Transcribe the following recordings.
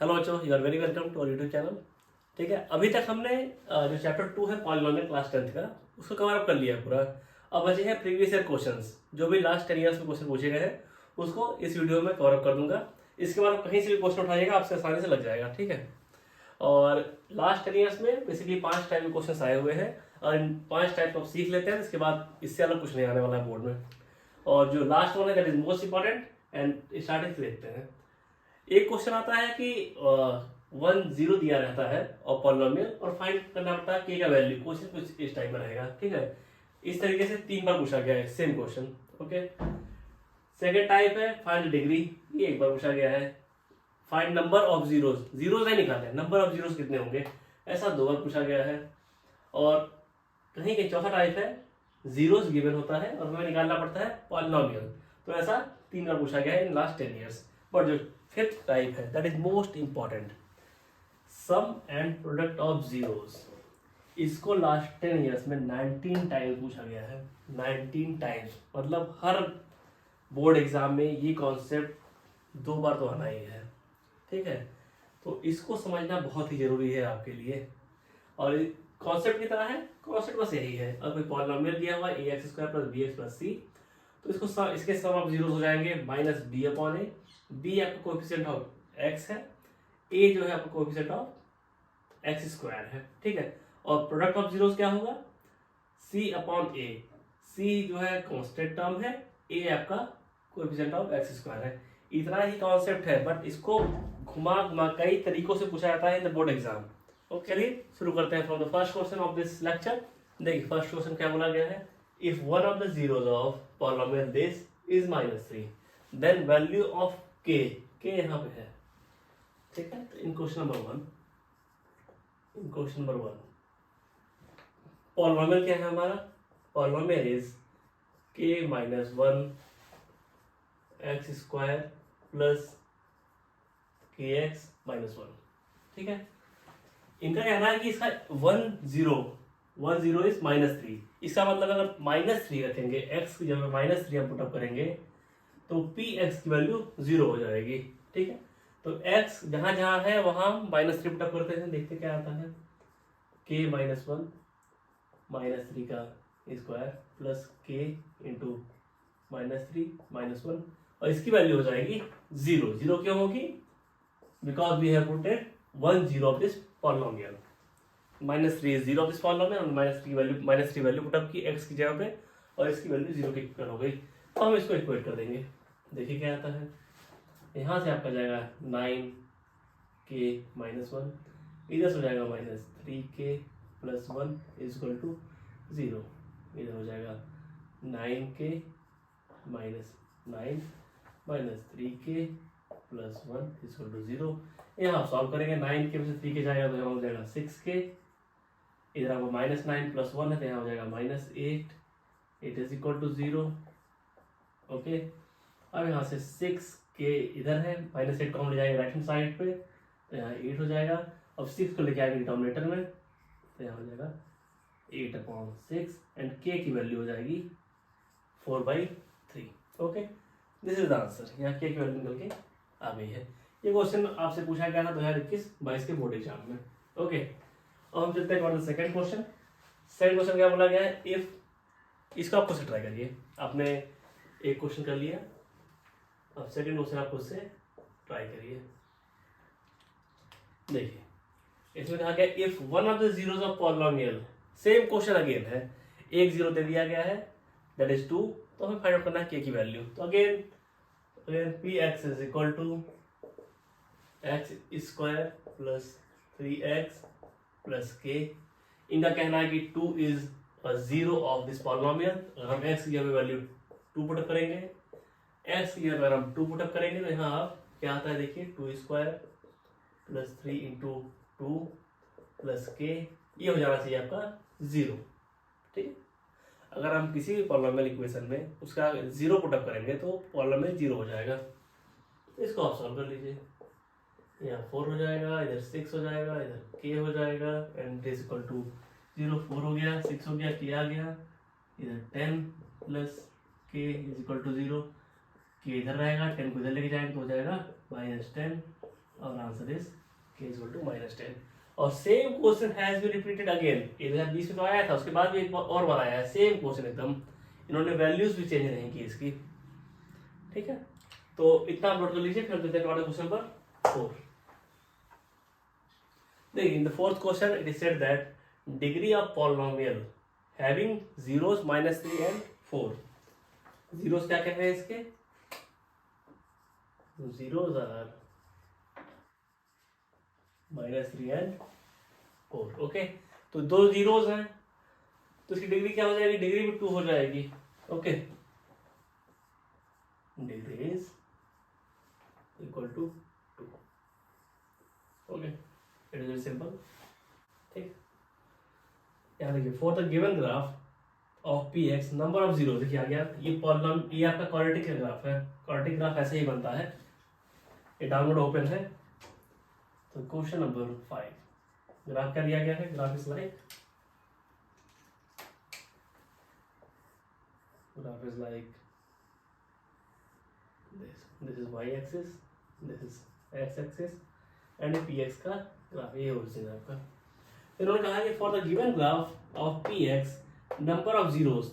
Hello बच्चों, you are very welcome to our YouTube channel. ठीक है, अभी तक हमने जो चैप्टर 2 है पॉलिनोमियल क्लास 10th का, उसको कवर अप कर लिया है पूरा। अब बचे हैं प्रीवियस ईयर क्वेश्चंस, जो भी लास्ट 10 ईयर्स में क्वेश्चन पूछे गए हैं उसको इस वीडियो में कवर अप कर दूंगा। इसके बाद आप कहीं से भी क्वेश्चन उठाइएगा, आपसे आसानी से लग जाएगा। ठीक है, और लास्ट 10 ईयर्स में बेसिकली 5 टाइप के क्वेश्चन आए हुए हैं और इन 5 टाइप को आप सीख लेते हैं। इसके बाद इससे अलग कुछ नहीं आने वाला है बोर्ड में। और जो लास्ट वन है that is most important and starting से देखते हैं। एक क्वेश्चन आता है कि 1 0 दिया रहता है और पॉलिनोमियल, और फाइंड करना पड़ता है के का वैल्यू। क्वेश्चन कुछ इस टाइप में रहेगा। ठीक है, इस तरीके से 3 बार पूछा गया है same question. Okay, second type है फाइंड डिग्री, ये एक बार पूछा गया है। Find number of zeros, zeros नहीं निकाले, नंबर ऑफ जीरोज कितने होंगे, ऐसा 2 बार पूछा गया है। और कहीं के चौथा टाइप है जीरोज गिवन होता है और हमें निकालना पड़ता है पॉलिनोमियल, तो ऐसा 3 बार पूछा गया है इन लास्ट 10 ईयर्स। बट जो फिफ्थ टाइप है that is most important, sum and product of zeros, इसको लास्ट 10 ईयर्स में 19 टाइम्स पूछा गया है। 19 टाइम्स, मतलब हर बोर्ड एग्जाम में ये कॉन्सेप्ट 2 बार तो आना ही है। ठीक है, तो इसको समझना बहुत ही जरूरी है आपके लिए। और कॉन्सेप्ट की तरह है, कॉन्सेप्ट बस यही है। अब कोई पॉलिनोमियल दिया हुआ है ax² + bx + c, तो इसको इसके सम ऑफ जीरोस हो जाएंगे -b/a। b आपका कोएफिशिएंट ऑफ x है, a जो है आपका कोएफिशिएंट ऑफ x² है। ठीक है, और प्रोडक्ट ऑफ जीरोस क्या होगा, c/a। c जो है कांस्टेंट टर्म है, a आपका कोएफिशिएंट ऑफ x² है। इतना ही कॉन्सेप्ट है, बट इसको घुमा घुमा कई तरीकों से पूछा जाता है इन द बोर्ड एग्जाम। तो चलिए शुरू करते हैं from the first question of this lecture. देखिए फर्स्ट क्वेश्चन क्या बोला गया है, if one of the zeros of polynomial this is -3 then value of k, यहाँ पे है। ठीक है, तो इन क्वेश्चन नंबर 1, पॉलिनोमियल क्या है हमारा, polynomial is k - 1 x² + kx - 1। ठीक है, इनका कहना है कि इसका 1 0 इज -3। इसका मतलब अगर -3 रखेंगे, x की जगह -3 हम पुटअप करेंगे तो px की वैल्यू 0 हो जाएगी। ठीक है, तो x जहां जहां है वहां -3 पुटअप करते हैं, देखते क्या आता है, k - 1 -3 का स्क्वायर प्लस k इंटू -3 -1, और इसकी वैल्यू हो जाएगी 0। 0 क्यों होगी, because we have putted 1 0 of this polynomial. -3 is 0 of this polynomial, -3 value put up की x की जगह पे, और इसकी वैल्यू 0 की इक्वल हो गई। तो हम इसको इक्वेट कर देंगे। देखिए क्या आता है, यहाँ से आपका जाएगा 9k - 1, इधर से हो जाएगा -3k + 1 = 0। इधर हो जाएगा 9k - 9 -3k + 1 = 0। यहाँ आप सॉल्व करेंगे, 9k में से 3k जाएगा तो यहाँ हो जाएगा 6k। इधर आपको -9 + 1 है तो यहाँ हो जाएगा -8। It is equal to 0। Okay, अब यहाँ से 6k इधर है, -8 कॉमन ले जाएंगे राइट हैंड साइड पे तो यहाँ 8 हो जाएगा। अब 6 को लेके आएंगे डिनोमिनेटर में तो यहाँ हो जाएगा 8/6 एंड k की वैल्यू हो जाएगी 4/3। Okay, this is the answer. यहाँ k की वैल्यू निकल के आ गई है। ये क्वेश्चन आपसे पूछा गया था 2021-22 के बोर्ड एग्जाम में। ओके, अब हम चलते हैं सेकंड क्वेश्चन। सेकंड क्वेश्चन क्या बोला गया है, इफ, इसको आप खुद से ट्राई करिए। आपने एक क्वेश्चन कर लिया, अब सेकंड क्वेश्चन आप खुद से ट्राई करिए। देखिए इसमें कहा गया if one of the zeros of polynomial, same question again है, एक जीरो दे दिया गया है दैट इज 2, तो हमें फाइंड आउट करना है k की वैल्यू। तो again px = x² + 3x + k। इनका कहना है कि 2 is a zero of this polynomial. अगर हम x की जगह वैल्यू 2 पुटअप करेंगे, x की जगह हम 2 पुटअप करेंगे तो यहाँ आप क्या आता है, देखिए 2² + 3 × 2 + k, ये हो जाना चाहिए आपका 0। ठीक, अगर हम किसी भी पॉलिनोमियल इक्वेशन में उसका 0 पुटअप करेंगे तो पॉलिनोमियल 0 हो जाएगा। तो इसको आप सॉल्व कर लीजिए, यहाँ 4 हो जाएगा, इधर 6 हो जाएगा, इधर k हो जाएगा एंड इज इक्वल टू 0। 4 हो गया, 6 हो गया, k आ गया, इधर 10 + k = 0। k इधर रहेगा, 10 को इधर लेके जाएंगे तो हो जाएगा -10 और answer is k equal to -10। और same question has been repeated again, इधर बीच में तो आया था, उसके बाद भी एक बार और बनाया है सेम क्वेश्चन एकदम, इन्होंने वैल्यूज भी चेंज नहीं की इसकी। ठीक है, तो इतना आप नोट कर लीजिए। फिर देते हैं क्वेश्चन नंबर 4। देखिए, in the fourth question it is said that degree of polynomial having zeros -3 and 4। Zeros क्या क्या है इसके? Zeros are -3 and 4। ओके, तो दो जीरोस हैं, तो इसकी डिग्री क्या हो जाएगी? डिग्री भी 2 हो जाएगी। Okay, degree is equal to 2। Okay, it is very simple. ठीक, यहाँ देखिए, for the given graph of P X number of zero, देखिए आ गया ये आपका क्वाड्रेटिक का ग्राफ है। क्वाड्रेटिक ग्राफ ऐसे ही बनता है। ये डाउनलोड ओपन है। तो क्वेश्चन नंबर 5, ग्राफ क्या दिया गया है? Graph is like this is y axis, this is x axis and px का ग्राफ, ये ओरिजिन है आपका। इन्होंने कहा कि for the given graph of px number of zeros,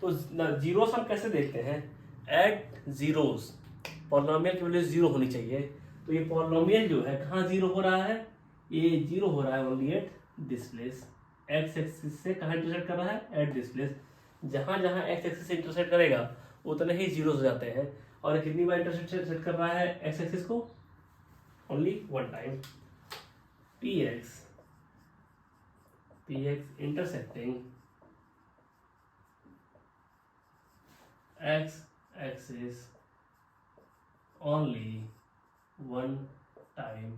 तो जीरोस हम कैसे देखते हैं? एट जीरोस, पॉलिनोमियल की वैल्यू 0 होनी चाहिए। तो ये पॉलिनोमियल जो है कहाँ 0 हो रहा है? ये 0 हो रहा है only at this place. X axis से कहाँ इंटरसेक्ट कर रहा है? At this place. जहाँ जहाँ एक्स एक्सिस से इंटरसेक्ट करेगा उतने ही जीरोस हो जाते हैं। और कितनी बार इंटरसेक्ट कर रहा है एक्स एक्सिस को? Only one time. px intersecting x axis only one time,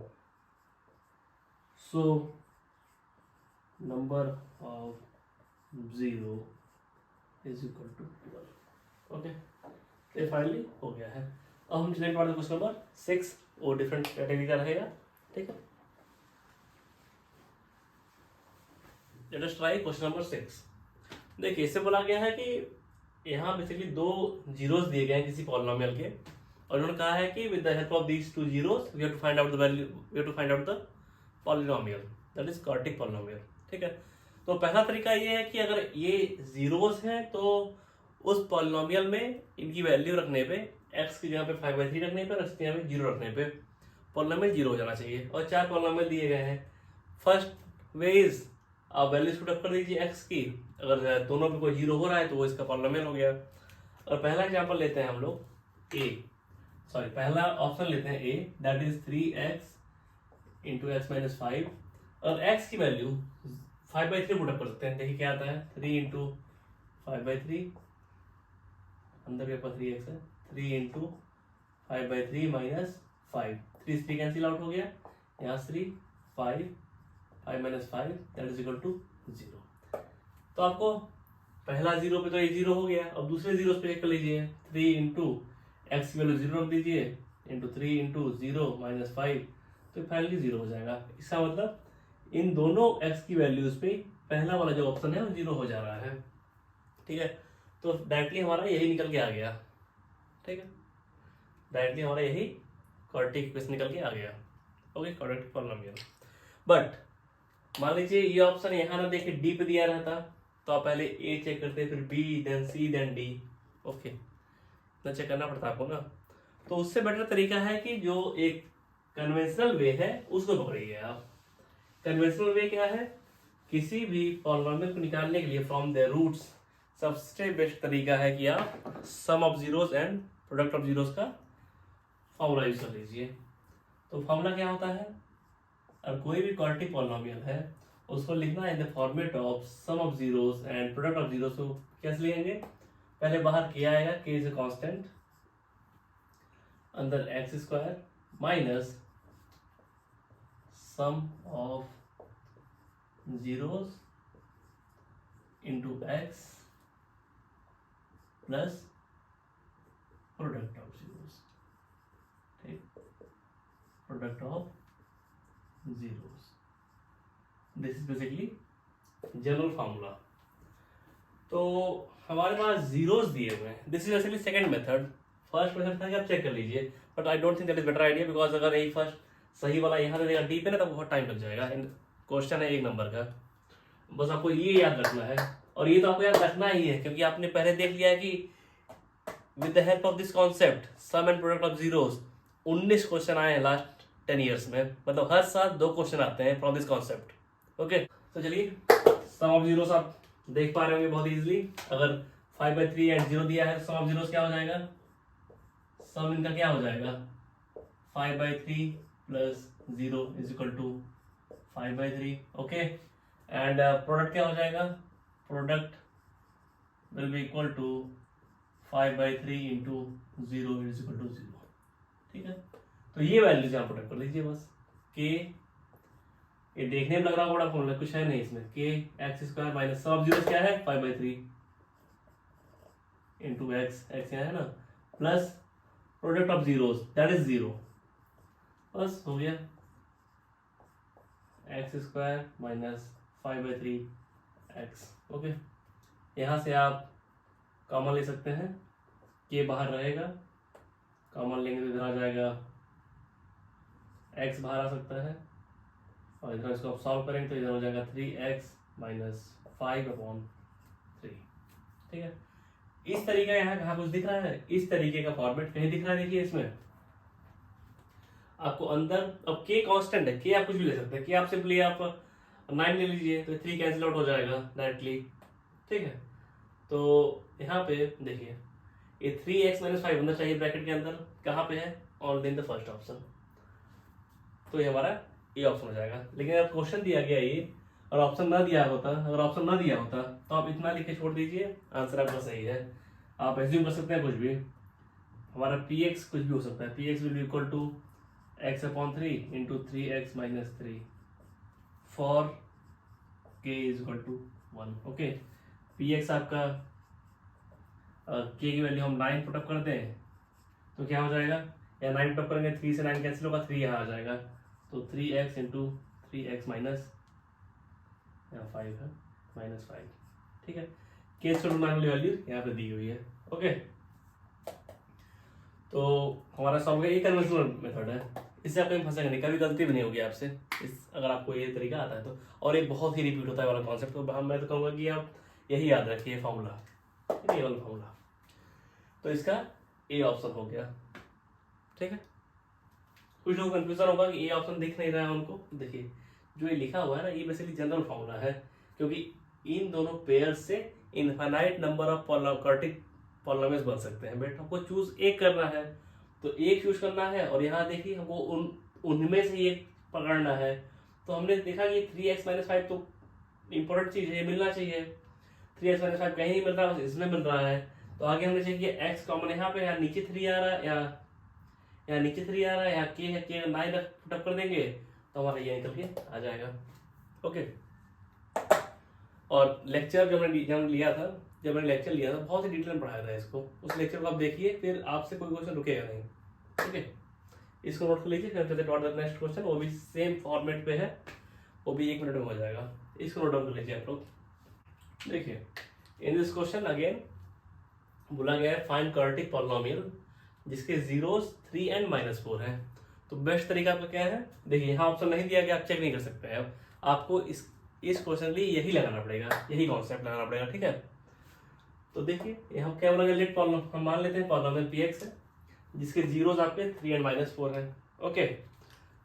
so number of zero is equal to 12। Okay, ये फाइनली हो गया है। अब हम चलेंगे टुवर्ड्स क्वेश्चन नंबर 6, वो डिफरेंट कैटेगरी का रहेगा। ठीक है, let us try question number 6। देखिए, इससे बोला गया है कि यहाँ बेसिकली दो जीरोस दिए गए हैं किसी पॉलिनोमियल के, और उन्होंने कहा है कि with the help of these two zeros we have to find out the value, we have to find out the polynomial, that is quadratic polynomial. ठीक है, तो पहला तरीका ये है कि अगर ये जीरोस हैं तो उस पॉलिनोमियल में इनकी वैल्यू रखने पे, x की जगह पे 5/3 रखने पे और x की जगह पे 0 रखने पे पॉलिनोमियल 0 हो जाना चाहिए। और 4 पॉलिनोमियल दिए गए हैं। फर्स्ट वे इज, आप वैल्यूज पुट अप कर दीजिए x की, अगर दोनों पे कोई 0 हो रहा है तो वो इसका पॉलिनोमियल हो गया। और पहला एग्जांपल लेते हैं हम लोग पहला ऑप्शन लेते हैं a, that is 3x into x minus 5। और x की वैल्यू 5/3 पुट अप कर सकते हैं। देखिए क्या आता है, 3 इंटू 5/3, अंदर के पास 3x है, 3 इंटू 5/3 माइनस 5, 3 3 कैंसिल आउट हो गया, यहाँ 3 5 minus 5 that is equal to 0। तो आपको पहला 0 पे तो ये 0 हो गया। अब दूसरे 0 पे चेक कर लीजिए, 3 इंटू एक्स की वैल्यू 0 रख दीजिए, इंटू 3 इंटू 0 माइनस 5, तो फाइनली 0 हो जाएगा। इसका मतलब इन दोनों x की वैल्यूज पे पहला वाला जो ऑप्शन है वो 0 हो जा रहा है। ठीक है, तो डायरेक्टली हमारा यही निकल के आ गया। ठीक है, डायरेक्टली हमारा यही क्वाड्रेटिक इक्वेशन निकल के आ गया। Okay, quadratic polynomial. बट मान लीजिए ये ऑप्शन यहाँ ना देखे डी पे दिया रहता, तो आप पहले ए चेक करते, फिर बी, देन सी, देन डी। ओके, इतना चेक करना पड़ता आपको ना। तो उससे बेटर तरीका है कि जो एक कन्वेंशनल वे है उसको पकड़िए आप। कन्वेंशनल वे क्या है? किसी भी पॉलिनोमियल को निकालने के लिए फ्रॉम द रूट्स सबसे बेस्ट तरीका है कि आप sum of zeros and product of zeros का फॉर्मूला यूज कर लीजिए। तो फॉर्मूला क्या होता है? और कोई भी क्वाड्रेटिक पॉलिनोमियल है उसको लिखना in the format of sum of zeros and product of zeros. को कैसे लिखेंगे? पहले बाहर k आएगा, k इज अ कांस्टेंट, अंदर x square minus sum of zeros into x plus product of zeros. ठीक, product of zeros, this is basically general formula. तो हमारे पास जीरोस दिए हुए हैं, this is basically second method. First method था कि आप चेक कर लीजिए, but I don't think that is better idea, because अगर यही फर्स्ट सही वाला यहाँ से देगा डी पे ना, तो बहुत टाइम लग जाएगा। क्वेश्चन है 1 नंबर का, बस आपको ये याद रखना है। और ये तो आपको याद रखना ही है क्योंकि आपने पहले देख लिया है कि with the help of this concept sum and product of zeros 19 question आए हैं लास्ट 10 ईयर्स में, मतलब हर साल 2 क्वेश्चन आते हैं फ्रॉम दिस कॉन्सेप्ट। ओके, तो चलिए सम ऑफ जीरोस आप देख पा रहे होंगे बहुत इजीली। अगर 5/3 एंड 0 दिया है तो सम ऑफ जीरोस क्या हो जाएगा, सम इनका क्या हो जाएगा 5/3 plus 0 is equal to 5/3। Okay, and product क्या हो जाएगा, product will be equal to 5/3 into 0 is equal to 0। ठीक है, तो ये वैल्यूज यहाँ प्रोडक्ट कर लीजिए बस। के, ये देखने में लग रहा बड़ा फॉर्मूला, कुछ है नहीं इसमें। के x square minus sum of zeros क्या है 5/3 इंटू एक्स, एक्स यहाँ है ना, plus product of zeros that is 0। बस हो गया, x square minus 5/3 x. Okay, यहाँ से आप कॉमन ले सकते हैं, के बाहर रहेगा, कॉमन लेंगे तो इधर आ जाएगा, एक्स बाहर आ सकता है, और इधर इसको आप सॉल्व करेंगे तो इधर हो जाएगा 3x माइनस 5/3। ठीक है, इस तरीके यहाँ कहाँ कुछ दिख रहा है, इस तरीके का फॉर्मेट कहीं दिख रहा है। देखिए इसमें आपको अंदर, अब के कांस्टेंट है, के आप कुछ भी ले सकते हैं, के आप सिंपली आप 9 ले लीजिए तो 3 कैंसिल आउट हो जाएगा डायरेक्टली। ठीक है, तो यहाँ पे देखिए ये 3x माइनस 5 होना चाहिए ब्रैकेट के अंदर, कहाँ पे है, all in the first option, तो ये हमारा ये ऑप्शन हो जाएगा। लेकिन अगर क्वेश्चन दिया गया ये और ऑप्शन ना दिया होता, अगर ऑप्शन ना दिया होता तो आप इतना लिख के छोड़ दीजिए, आंसर आपका सही है। आप एज्यूम कर सकते हैं कुछ भी, हमारा px कुछ भी हो सकता है, px will be equal to x/3 into 3x minus 3 for k is equal to 1। Okay, px आपका k की वैल्यू हम 9 पुटअप करते हैं तो क्या हो जाएगा, या 9 पुटअप करेंगे 3 से 9 कैंसिल होगा, 3 यहाँ आ जाएगा, तो 3x इंटू 3x माइनस 5 है माइनस 5। ठीक है, के स्क्वायर वाली वैल्यू यहाँ पे दी हुई है। ओके, तो हमारा सॉल्व का ये कन्वेंशनल मेथड है, इससे आप कहीं फंसेंगे नहीं, कभी गलती भी नहीं होगी आपसे इस, अगर आपको ये तरीका आता है तो। और ये बहुत ही रिपीट होता है वाला कॉन्सेप्ट, तो मैं तो कहूँगा कि आप यही याद रखिए फॉर्मूला, ये वाला फॉर्मूला। तो इसका ए ऑप्शन हो गया। ठीक है, कुछ लोग कंफ्यूजन होगा कि ए ऑप्शन दिख नहीं रहा है उनको, देखिए जो ये लिखा हुआ है ना, ये बेसिकली जनरल फॉर्मूला है, क्योंकि इन दोनों पेयर से infinite number of quadratic polynomials बन सकते हैं। बेटा आपको चूज एक करना है तो एक चूज करना है, और यहाँ देखिए हमको उनमें से एक पकड़ना है। तो हमने देखा कि 3x माइनस 5 तो इंपॉर्टेंट चीज है, मिलना चाहिए। 3x माइनस 5 कहीं नहीं मिल रहा है, इसमें मिल रहा है, तो आगे हमने चेक किया x कॉमन यहाँ पे, यहाँ नीचे 3 आ रहा है, यहाँ नीचे 3 आ रहा है, यहाँ k है, k 9 पुटअप कर देंगे तो हमारा ये निकल के आ जाएगा। ओके, और लेक्चर जब मैंने लिया था, जब मैंने लेक्चर लिया था बहुत ही डिटेल में पढ़ाया था इसको, उस लेक्चर को आप देखिए, फिर आपसे कोई क्वेश्चन रुकेगा नहीं। ठीक है, इसको नोट कर लीजिए, फिर चलते टॉट द नेक्स्ट क्वेश्चन, वो भी सेम फॉर्मेट पे है, वो भी 1 मिनट में हो जाएगा। इसको नोट डाउन कर लीजिए आप लोग। देखिए इन दिस क्वेश्चन अगेन बोला गया है फाइंड क्वाड्रेटिक पॉलिनोमियल जिसके जीरोस 3 एंड -4 है। तो बेस्ट तरीका आपका क्या है, देखिए यहाँ ऑप्शन नहीं दिया गया, आप चेक नहीं कर सकते हैं, अब आपको इस क्वेश्चन लिए यही लगाना पड़ेगा, यही कॉन्सेप्ट लगाना पड़ेगा। ठीक है, तो देखिए यहाँ क्या बोला गया, लेट पॉलिनोमियल हम मान लेते हैं पॉलिनोमियल px है जिसके जीरोस आपके 3 एंड -4 है। ओके,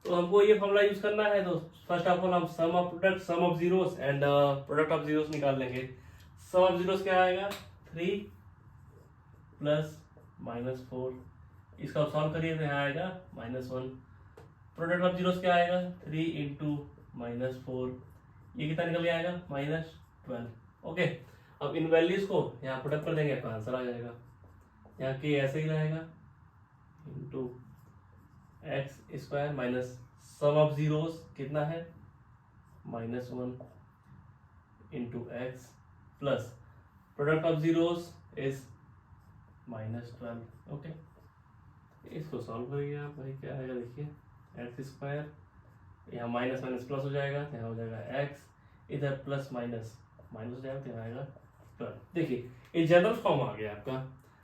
तो हमको ये फॉर्मूला यूज करना है, तो फर्स्ट ऑफ ऑल हम sum of product, sum of zeros and product of zeros निकाल लेंगे। सम ऑफ जीरोस क्या आएगा, 3 प्लस -4, इसका आप सॉल्व करिए तो यहाँ आएगा -1। प्रोडक्ट ऑफ जीरोस क्या आएगा, 3 इंटू -4, ये कितना निकल के आएगा -12। ओके, अब इन वैल्यूज को यहाँ पुटअप कर देंगे, आपका आंसर आ जाएगा। यहाँ के ऐसे ही रहेगा into x square minus sum of zeros कितना है -1 into x plus product of zeros is -12। Okay, इसको सॉल्व करिए आप, भाई क्या आएगा देखिए, एक्स स्क्वायर यहाँ माइनस माइनस प्लस हो जाएगा, यहाँ हो जाएगा एक्स, इधर प्लस माइनस माइनस हो जाएगा, तो यहाँ आएगा 12। देखिए ये जनरल फॉर्म आ गया आपका,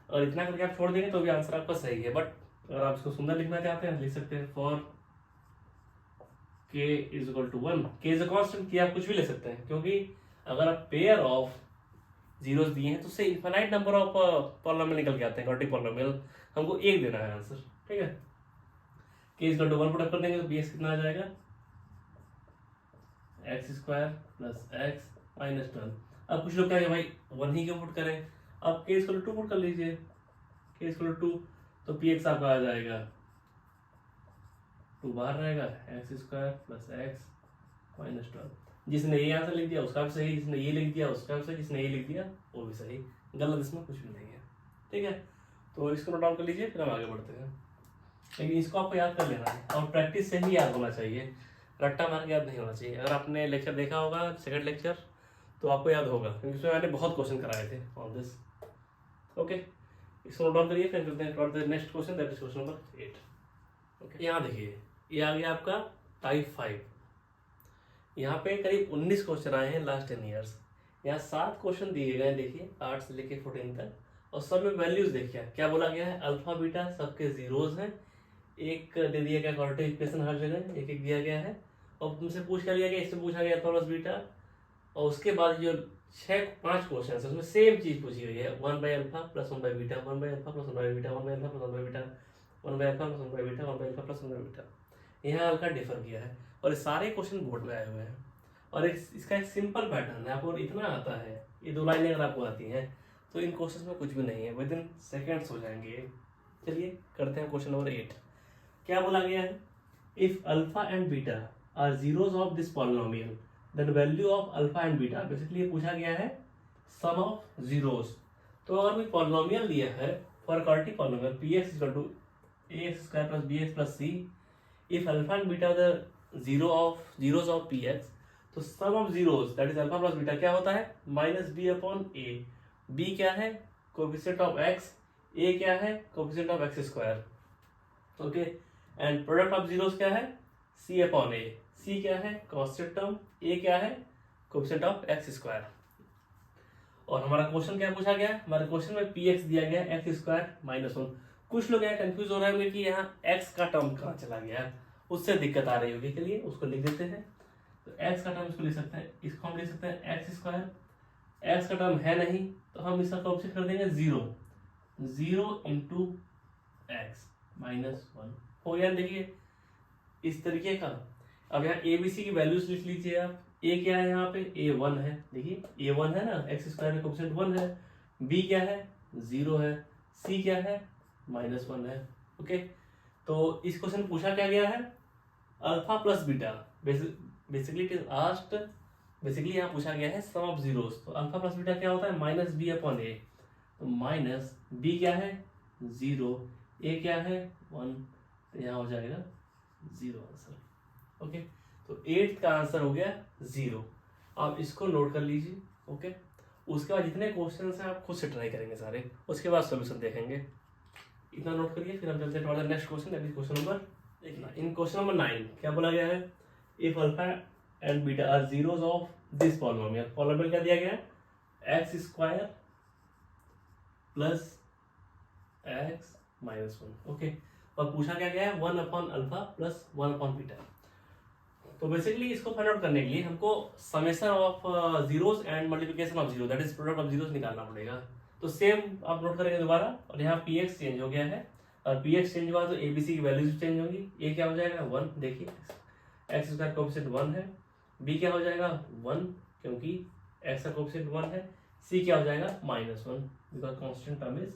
और इतना करके आप छोड़ देंगे तो भी आंसर आपका सही है। बट अगर आप इसको सुंदर लिखना चाहते हैं लिख सकते हैं, for k is equal to 1, k is a constant, की आप कुछ भी ले सकते हैं, क्योंकि अगर आप पेयर ऑफ जीरोस दिए हैं तो उससे इनफाइनाइट नंबर ऑफ पॉलिनोमियल निकल के आते हैं, क्वाड्रेटिक पॉलिनोमियल, हमको एक देना है आंसर, ठीक है। k is equal to 1 put up कर देंगे तो bx कितना आ जाएगा, x square plus x minus 12। अब कुछ लोग कहेंगे भाई 1 ही क्यों पुट करें, अब k इक्वल टू 2 पुट कर लीजिए, k इक्वल टू 2, तो px आपका आ जाएगा 2 बाहर रहेगा, x square plus x minus 12। जिसने ये आंसर लिख दिया उसका भी सही, जिसने ये लिख दिया उसका भी सही, जिसने ये लिख दिया वो भी सही, गलत इसमें कुछ भी नहीं है, ठीक है। तो इसको नोट डाउन कर लीजिए, फिर हम आगे बढ़ते हैं। लेकिन इसको आपको याद कर लेना है और प्रैक्टिस से ही याद होना चाहिए, रट्टा मार के याद नहीं होना चाहिए। अगर आपने लेक्चर देखा होगा सेकंड लेक्चर तो आपको याद होगा, क्योंकि उसमें मैंने बहुत क्वेश्चन कराए थे ऑन दिस, ओके। इसको नोट डाउन करिए, फिर चलते हैं next question, that is question number 8, okay. यहाँ देखिए, ये आ गया आपका टाइप 5। यहाँ पे करीब 19 क्वेश्चन आए हैं लास्ट 10 ईयर्स। यहाँ 7 क्वेश्चन दिए गए हैं, देखिए 8 से लेके 14 तक, और सब में वैल्यूज देखिए क्या बोला गया है, अल्फा बीटा सबके जीरोज हैं, एक दे दिया गया क्वाड्रेटिक इक्वेशन हर जगह एक एक दिया गया है, और तुमसे पूछ क्या लिया गया, इससे पूछा गया अल्फा प्लस बीटा, और उसके बाद जो 5 क्वेश्चन है उसमें सेम चीज पूछी गई है, 1 by alpha plus 1 by beta, 1 by alpha plus 1 by beta, 1 by alpha plus 1 by beta, 1 by alpha plus 1 by beta, 1 by alpha plus 1 by beta. यहाँ हल्का डिफर किया है, और ये सारे क्वेश्चन बोर्ड में आए हुए हैं, और इसका एक सिंपल पैटर्न है, आपको इतना आता है, ये 2 लाइनें अगर आपको आती हैं तो इन क्वेश्चन में कुछ भी नहीं है, विद इन सेकेंड्स हो जाएंगे। चलिए करते हैं क्वेश्चन नंबर 8। क्या बोला गया है, if alpha and beta are zeros of this polynomial then value of alpha and beta, basically पूछा गया है सम ऑफ जीरोज। तो अगर कोई पॉलिनोमियल दिया है for quadratic polynomial px equal to ax square plus bx plus c, if alpha and beta the zeros of px, तो sum of zeros that is alpha plus beta क्या होता है, minus B upon a. B क्या है, coefficient of x, a क्या है, coefficient of x square, okay. And product of zeros क्या है, सी अपॉन ए, सी क्या है कांस्टेंट टर्म, ए क्या है कोएफिशिएंट ऑफ एक्स स्क्वायर। और हमारा क्वेश्चन क्या पूछा गया, हमारे क्वेश्चन में पी एक्स दिया गया एक्स स्क्वायर माइनस 1। कुछ लोग यहाँ कंफ्यूज हो रहे होंगे कि यहाँ एक्स का टर्म कहाँ चला गया, उससे दिक्कत आ रही होगी, चलिए उसको लिख देते हैं। तो एक्स का टर्म इसको लिख सकते हैं, इसको हम लिख सकते हैं एक्स स्क्वायर, एक्स का टर्म है नहीं तो हम इसका कॉम्प्लीट कर देंगे 0 इंटू एक्स माइनस 1 हो गया। देखिए इस तरीके का। अब यहाँ ए बी सी की वैल्यूज लिख लीजिए आप, ए क्या है यहाँ पे, ए 1 है, देखिए ए 1 है ना, एक्स स्क्वायर का कोएफिशिएंट 1 है, बी क्या है 0 है, सी क्या है माइनस 1 है, ओके। तो इस क्वेश्चन पूछा क्या गया है, alpha plus beta, basically it is asked, basically यहाँ पूछा गया है सम ऑफ जीरोस। तो अल्फा प्लस बीटा क्या होता है, माइनस बी अपॉन ए, तो माइनस बी क्या है 0, ए क्या है 1, तो यहाँ हो जाएगा 0 आंसर, ओके। तो 8th का आंसर हो गया 0। आप इसको नोट कर लीजिए, ओके। उसके बाद जितने क्वेश्चन हैं आप खुद से ट्राई करेंगे सारे, उसके बाद सोल्यूशन देखेंगे। इतना नोट करिए, फिर हम चलते हैं towards the next question, that is question number, in question number 9 क्या बोला गया है, if alpha and beta are zeros of this polynomial, polynomial क्या दिया गया है x square plus x minus 1, okay. और पूछा क्या गया है 1 upon alpha plus 1 upon beta. तो बेसिकली इसको फाइंड आउट करने के लिए हमको summation of zeros and multiplication of zero, that is product of zeros निकालना पड़ेगा। तो सेम आप नोट करेंगे दोबारा, और यहाँ पी एक्स चेंज हो गया है, और पी एक्स चेंज हुआ तो ए बी सी की वैल्यूज चेंज होंगी। ए क्या हो जाएगा 1, देखिए एक्स स्क्वायर कोएफिशिएंट 1 है, बी क्या हो जाएगा 1 क्योंकि एक्स का कोएफिशिएंट 1 है, सी क्या हो जाएगा minus 1 because constant term is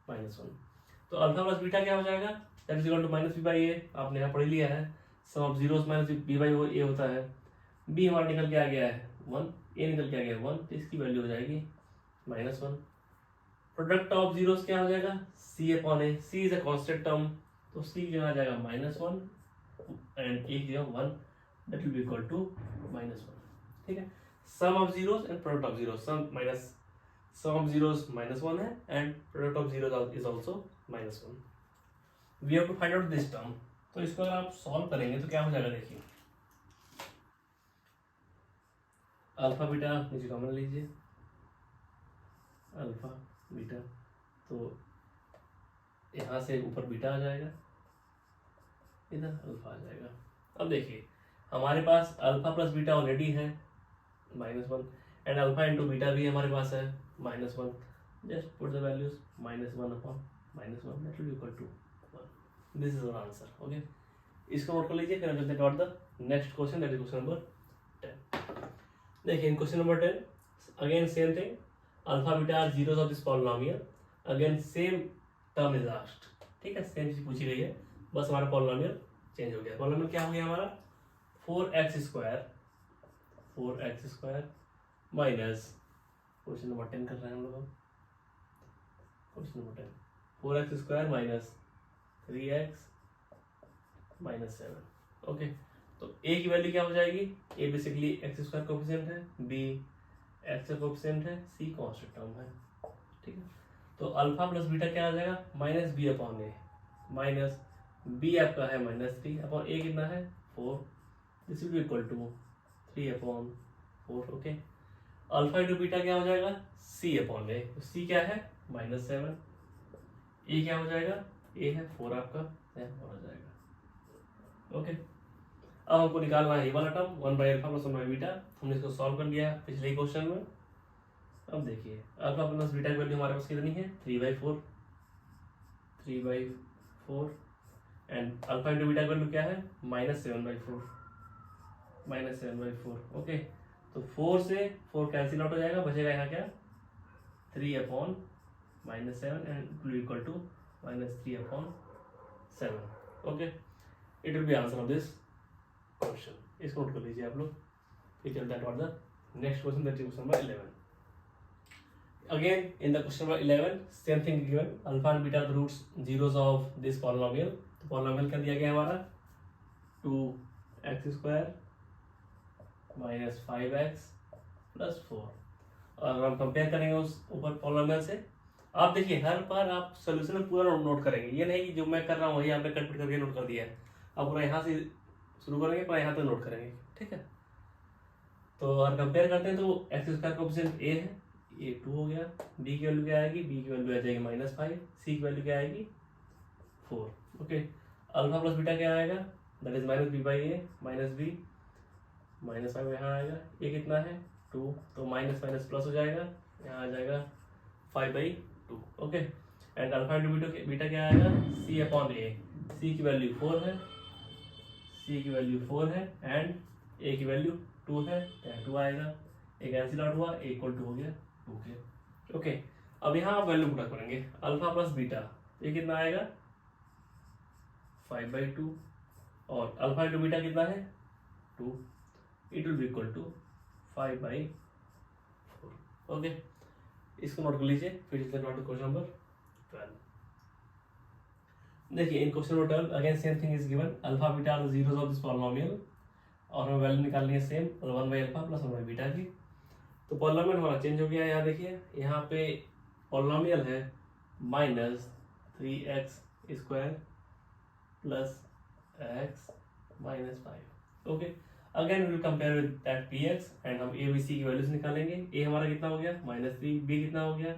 minus 1। तो अल्फा प्लस बीटा क्या हो जाएगा, that is equal to minus B by A, आपने यहाँ पढ़ लिया है, sum of zeros minus B by A होता है। बी हमारा निकल के आ गया है 1, ए निकल के आ गया 1, तो इसकी वैल्यू हो जाएगी माइनस 1। प्रोडक्ट ऑफ जीरोस क्या हो जाएगा C upon A, C is a constant term, तो सी की जगह आ जाएगा माइनस 1 एंड ए की जगह 1, that will be equal to minus 1, ठीक है। Sum of zeros and product of zeros, sum of zeros minus 1 है and product of zeros is also minus 1। We have to find out this term. तो इसको अगर आप solve करेंगे तो क्या हो जाएगा, देखिए अल्फा बीटा नीचे कॉमन लीजिए, अल्फा बीटा, तो यहाँ से ऊपर बीटा आ जाएगा, इधर अल्फा आ जाएगा। अब देखिए हमारे पास अल्फा प्लस बीटा ऑलरेडी है -1 एंड अल्फा इंटू बीटा भी हमारे पास है -1. Just put the values -1 upon -1 that will equal to 1. This is our answer. Okay, इसको नोट कर लीजिए. फिर हम चलते हैं the next question, that is question number 10. देखिए in question number 10 again same thing, alpha beta are zeros of this polynomial. Again same term is asked. ठीक है, सेम चीज पूछी गई है, बस हमारा पॉलिनोमियल चेंज हो गया. पॉलिनोमियल क्या हो गया हमारा 4x square minus, question number 10 कर रहे हैं हम लोग. Question number 10 4x square minus 3x minus 7. Okay, तो a की वैल्यू क्या हो जाएगी, a basically x square coefficient है, b एक्स कोफिशिएंट है, c कांस्टेंट टर्म है. ठीक है, तो अल्फा प्लस बीटा क्या आ जाएगा minus B upon A. Minus B आपका है -3 अपॉन ए कितना है 4. This will be equal to 3 upon 4. Okay, alpha into beta क्या हो जाएगा c अपॉन ए. तो c क्या है -7. ए क्या हो जाएगा, ए है 4 आपका, 4 हो जाएगा. ओके, अब हमको निकालना है ये वाला term 1 by alpha plus 1 by beta. हमने इसको सॉल्व कर लिया पिछले क्वेश्चन में. अब देखिए अल्फा प्लस बीटा की वैल्यू हमारे पास कितनी है 3/4 एंड अल्फा इंटू बीटा की वैल्यू क्या है -7/4. ओके, तो 4 से 4 कैंसिल आउट हो जाएगा, बचेगा यहाँ क्या 3 upon -7 and equal to -3/7. Okay, it will be answer of this question. इसको नोट कर लीजिए आप लोग. फिर चलते हैं toward the next question, that is question number 11. Again, in the question number 11, same thing given. Alpha and beta are the roots zeros of this polynomial. तो polynomial क्या दिया गया हमारा 2x square minus 5x plus 4. और हम compare करेंगे उस ऊपर polynomial से. आप देखिए हर बार आप सोल्यूशन पूरा नोट करेंगे, ये नहीं कि जो मैं कर रहा हूँ वही आपने कंप्लीट करके नोट कर दिया है. आप पूरा यहाँ से शुरू करेंगे, पूरा यहाँ तक नोट करेंगे. ठीक है, तो अगर कंपेयर करते हैं तो एक्स स्क्वायर कोएफिशिएंट a है, ये 2 हो गया. b की वैल्यू क्या आएगी, b की वैल्यू आ जाएगी -5. c की वैल्यू क्या आएगी 4. ओके, अल्फा प्लस बीटा क्या आएगा, that is -b/a minus b -5 यहाँ आएगा. ये कितना है 2, तो माइनस माइनस प्लस हो जाएगा, यहाँ आ जाएगा 5/2. Okay, and alpha into beta क्या आएगा c अपॉन a. c की वैल्यू 4 है, एंड a की वैल्यू 2 है, यहाँ 2 आएगा. एक कैंसिल आउट हुआ, a इक्वल टू हो गया 2 के. ओके, अब यहाँ आप वैल्यू पुट करेंगे अल्फा प्लस बीटा, ये कितना आएगा 5/2 और अल्फा इंटू बीटा कितना है 2. It will be equal to 5/4. Okay, इसको नोट कर लीजिए. फिर चलते हैं क्वेश्चन नंबर 12. देखिए in question number 12 again same thing is given. Alpha beta are the zeros of this polynomial और हमें वैल्यू निकालनी है same 1 by alpha plus 1 by beta की. तो पॉलिनोमियल हमारा चेंज हो गया है. यहाँ देखिए यहाँ पे पॉलिनोमियल है -3x square plus x minus 5. Okay, again we will compare with that px and हम a b c की वैल्यूज निकालेंगे. a हमारा कितना हो गया -3, b कितना हो गया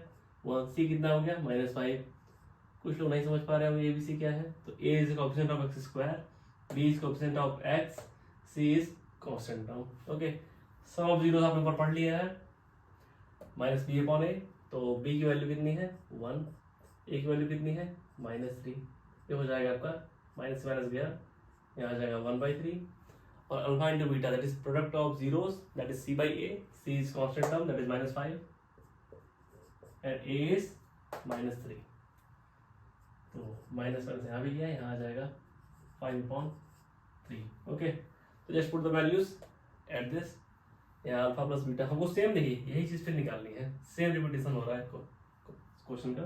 1, c कितना हो गया -5. कुछ लोग नहीं समझ पा रहे होंगे a b c क्या है. तो a is coefficient of x square, b is coefficient of x, c is constant term. Okay, sum of zeros आपने ऊपर पढ़ लिया है -b अपॉन a. तो b की वैल्यू कितनी है 1, a की वैल्यू कितनी है -3. ये हो जाएगा आपका माइनस माइनस गया, यहाँ आ जाएगा 1/3. और alpha into beta that is product of zeros, that is c/a. c is constant term, that is -5 and a is -3. तो माइनस माइनस यहाँ भी गया, यहाँ आ जाएगा 5/3. ओके, तो just put the values at this. यहाँ अल्फा प्लस बीटा हमको सेम देखिए यही चीज फिर निकालनी है. सेम रिपीटेशन हो रहा है क्वेश्चन का.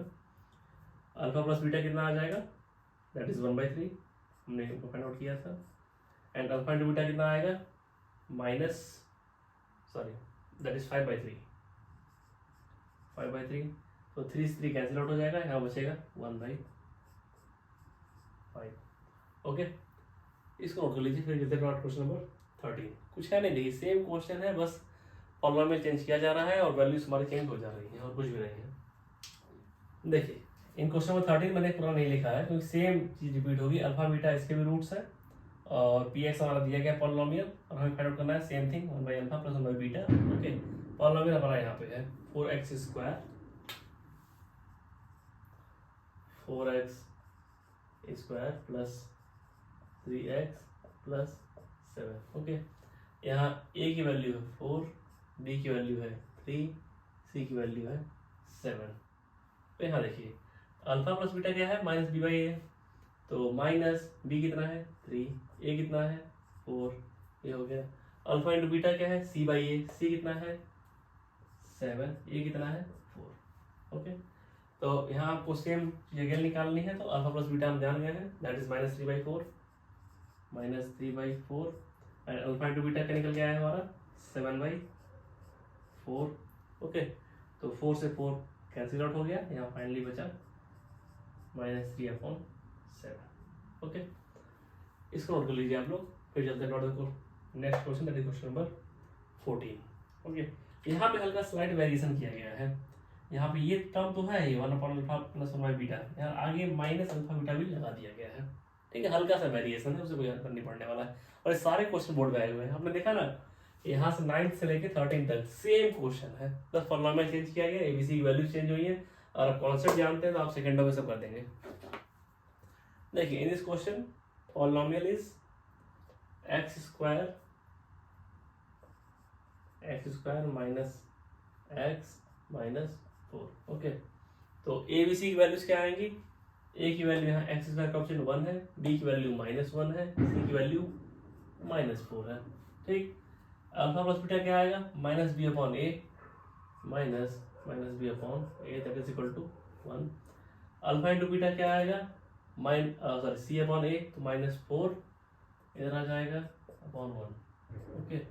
अल्फा प्लस बीटा कितना आ जाएगा, दैट इज 1/3, हमने फाइंड आउट किया था. एंड अल्फा इंटू बीटा कितना आएगा दैट इज 5/3. तो 3 से 3 कैंसिल आउट हो जाएगा, यहाँ बचेगा 1/5. ओके, इसको नोट कर लीजिए. फिर चलते हैं क्वेश्चन नंबर 13. कुछ है नहीं, देखिए सेम क्वेश्चन है, बस पॉलिनोमियल चेंज किया जा रहा है और वैल्यूज हमारी चेंज हो जा रही है और कुछ भी नहीं है. देखिए इन क्वेश्चन नंबर 13 मैंने पूरा नहीं लिखा है क्योंकि सेम चीज रिपीट होगी. अल्फा बीटा इसके भी रूट्स है और पी एक्स हमारा दिया गया पॉलिनोमियल, और हमें फाइंड आउट करना है same thing 1 by alpha plus 1 by beta. Okay, polynomial हमारा यहाँ पे है 4x square plus 3x plus 7। Okay, यहाँ a की वैल्यू है 4, b की वैल्यू है 3, c की वैल्यू है 7। तो यहाँ देखिए अल्फा प्लस बीटा क्या है, माइनस बी बाई ए, तो माइनस बी कितना है 3, ए कितना है 4, ये हो गया। अल्फा इंटू बीटा क्या है सी बाई ए, सी कितना है 7, ए कितना है 4। ओके, तो यहाँ आपको सेम जगह निकालनी है, तो अल्फा प्लस बीटा हम जान गए हैं, that is minus 3/4 and alpha into beta क्या निकल गया है हमारा 7/4। ओके, तो 4 से 4 कैंसिल आउट हो गया, यहाँ फाइनली बचा -3/7। ओके, इसको नोट कर लीजिए आप लोग। फिर चलते हैं next question, that is question number 14। Okay, यहाँ पे हल्का स्लाइड वेरिएशन किया गया है। यहाँ पे ये टर्म तो है ही 1/अल्फा प्लस 1 बाई बीटा, यहाँ आगे माइनस अल्फा बीटा भी लगा दिया गया है। ठीक है, हल्का सा वेरिएशन है, उसे कोई फर्क नहीं पड़ने वाला है। और ये सारे क्वेश्चन बोर्ड में आए हुए हैं, हमने देखा ना, यहाँ से 9th से लेके 13 तक सेम क्वेश्चन है, बस पॉलिनोमियल चेंज किया गया, एबीसी की वैल्यू चेंज हुई है। और आप कॉन्सेप्ट जानते हैं तो आप सेकेंडों में सब कर देंगे। देखिए in this question polynomial is x square minus x minus 4। Okay, तो ए बी सी की वैल्यूज क्या आएंगी, ए की वैल्यू यहाँ एक्स स्क्वायर का ऑप्शन 1 है, बी की वैल्यू -1 है, सी की वैल्यू -4 है। ठीक, अल्फा प्लस बीटा क्या आएगा -b/a minus b/a that is equal to 1। Alpha into beta क्या आएगा c/a तो -4 इधर आ जाएगा अपॉन 1। ओके,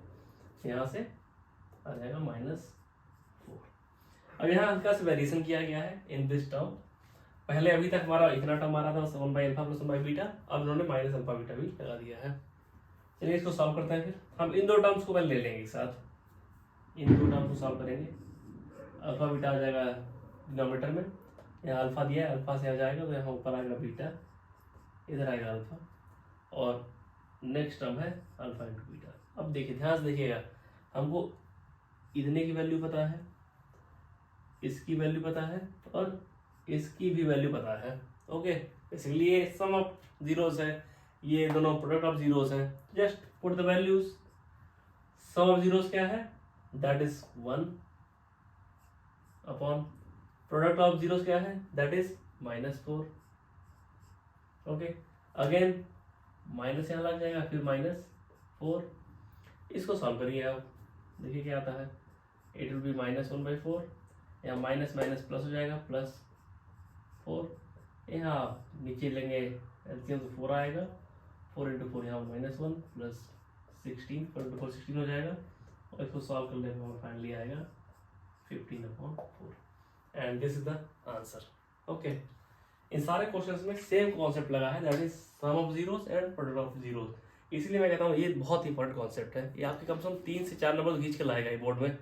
यहाँ से आ जाएगा -4। अब यहाँ हल्का सा वेरिएशन किया गया है इन दिस टर्म। पहले अभी तक हमारा इतना टर्म आ रहा था 1/अल्फा प्लस 1 बाई बीटा, अब उन्होंने माइनस अल्फा बीटा भी लगा दिया है। चलिए इसको सॉल्व करते हैं। फिर हम इन दो टर्म्स को पहले ले लेंगे एक साथ, इन दो टर्म्स को सॉल्व करेंगे। अल्फा बीटा आ जाएगा डिनोमिनेटर में, यहाँ अल्फा दिया है, अल्फा से आ जाएगा तो यहाँ ऊपर आएगा बीटा, इधर आएगा अल्फा, और नेक्स्ट टर्म है अल्फा इंटू बीटा। अब देखिए ध्यान से देखिएगा, हमको इतने की वैल्यू पता है, इसकी वैल्यू पता है, और इसकी भी वैल्यू पता है। ओके, इसलिए सम ऑफ जीरोस है, ये दोनों प्रोडक्ट ऑफ जीरोस है। Just put the values. Sum of zeros क्या है, that is 1 upon product of zeros क्या है, that is -4। Okay, again minus यहाँ लग जाएगा, फिर -4। इसको सॉल्व करिए आप, देखिए क्या आता है, इट विल बी -1/4, यहाँ माइनस माइनस प्लस हो जाएगा +4, यहाँ नीचे लेंगे एलसीएम तो 4 आएगा, 4 × 4 यहाँ -1 प्लस 16, 4 × 4 16 हो जाएगा, और इसको सॉल्व कर लेने में फाइनली आएगा 15/4 and this is the answer. Okay, इन सारे क्वेश्चंस में सेम कॉन्सेप्ट लगा है, that is sum of zeros and product of zeros. इसलिए मैं कहता हूँ ये बहुत इंपॉर्टेंट कॉन्सेप्ट है, ये आपके कम से कम 3 से 4 नंबर खींच के लाएगा ये बोर्ड में।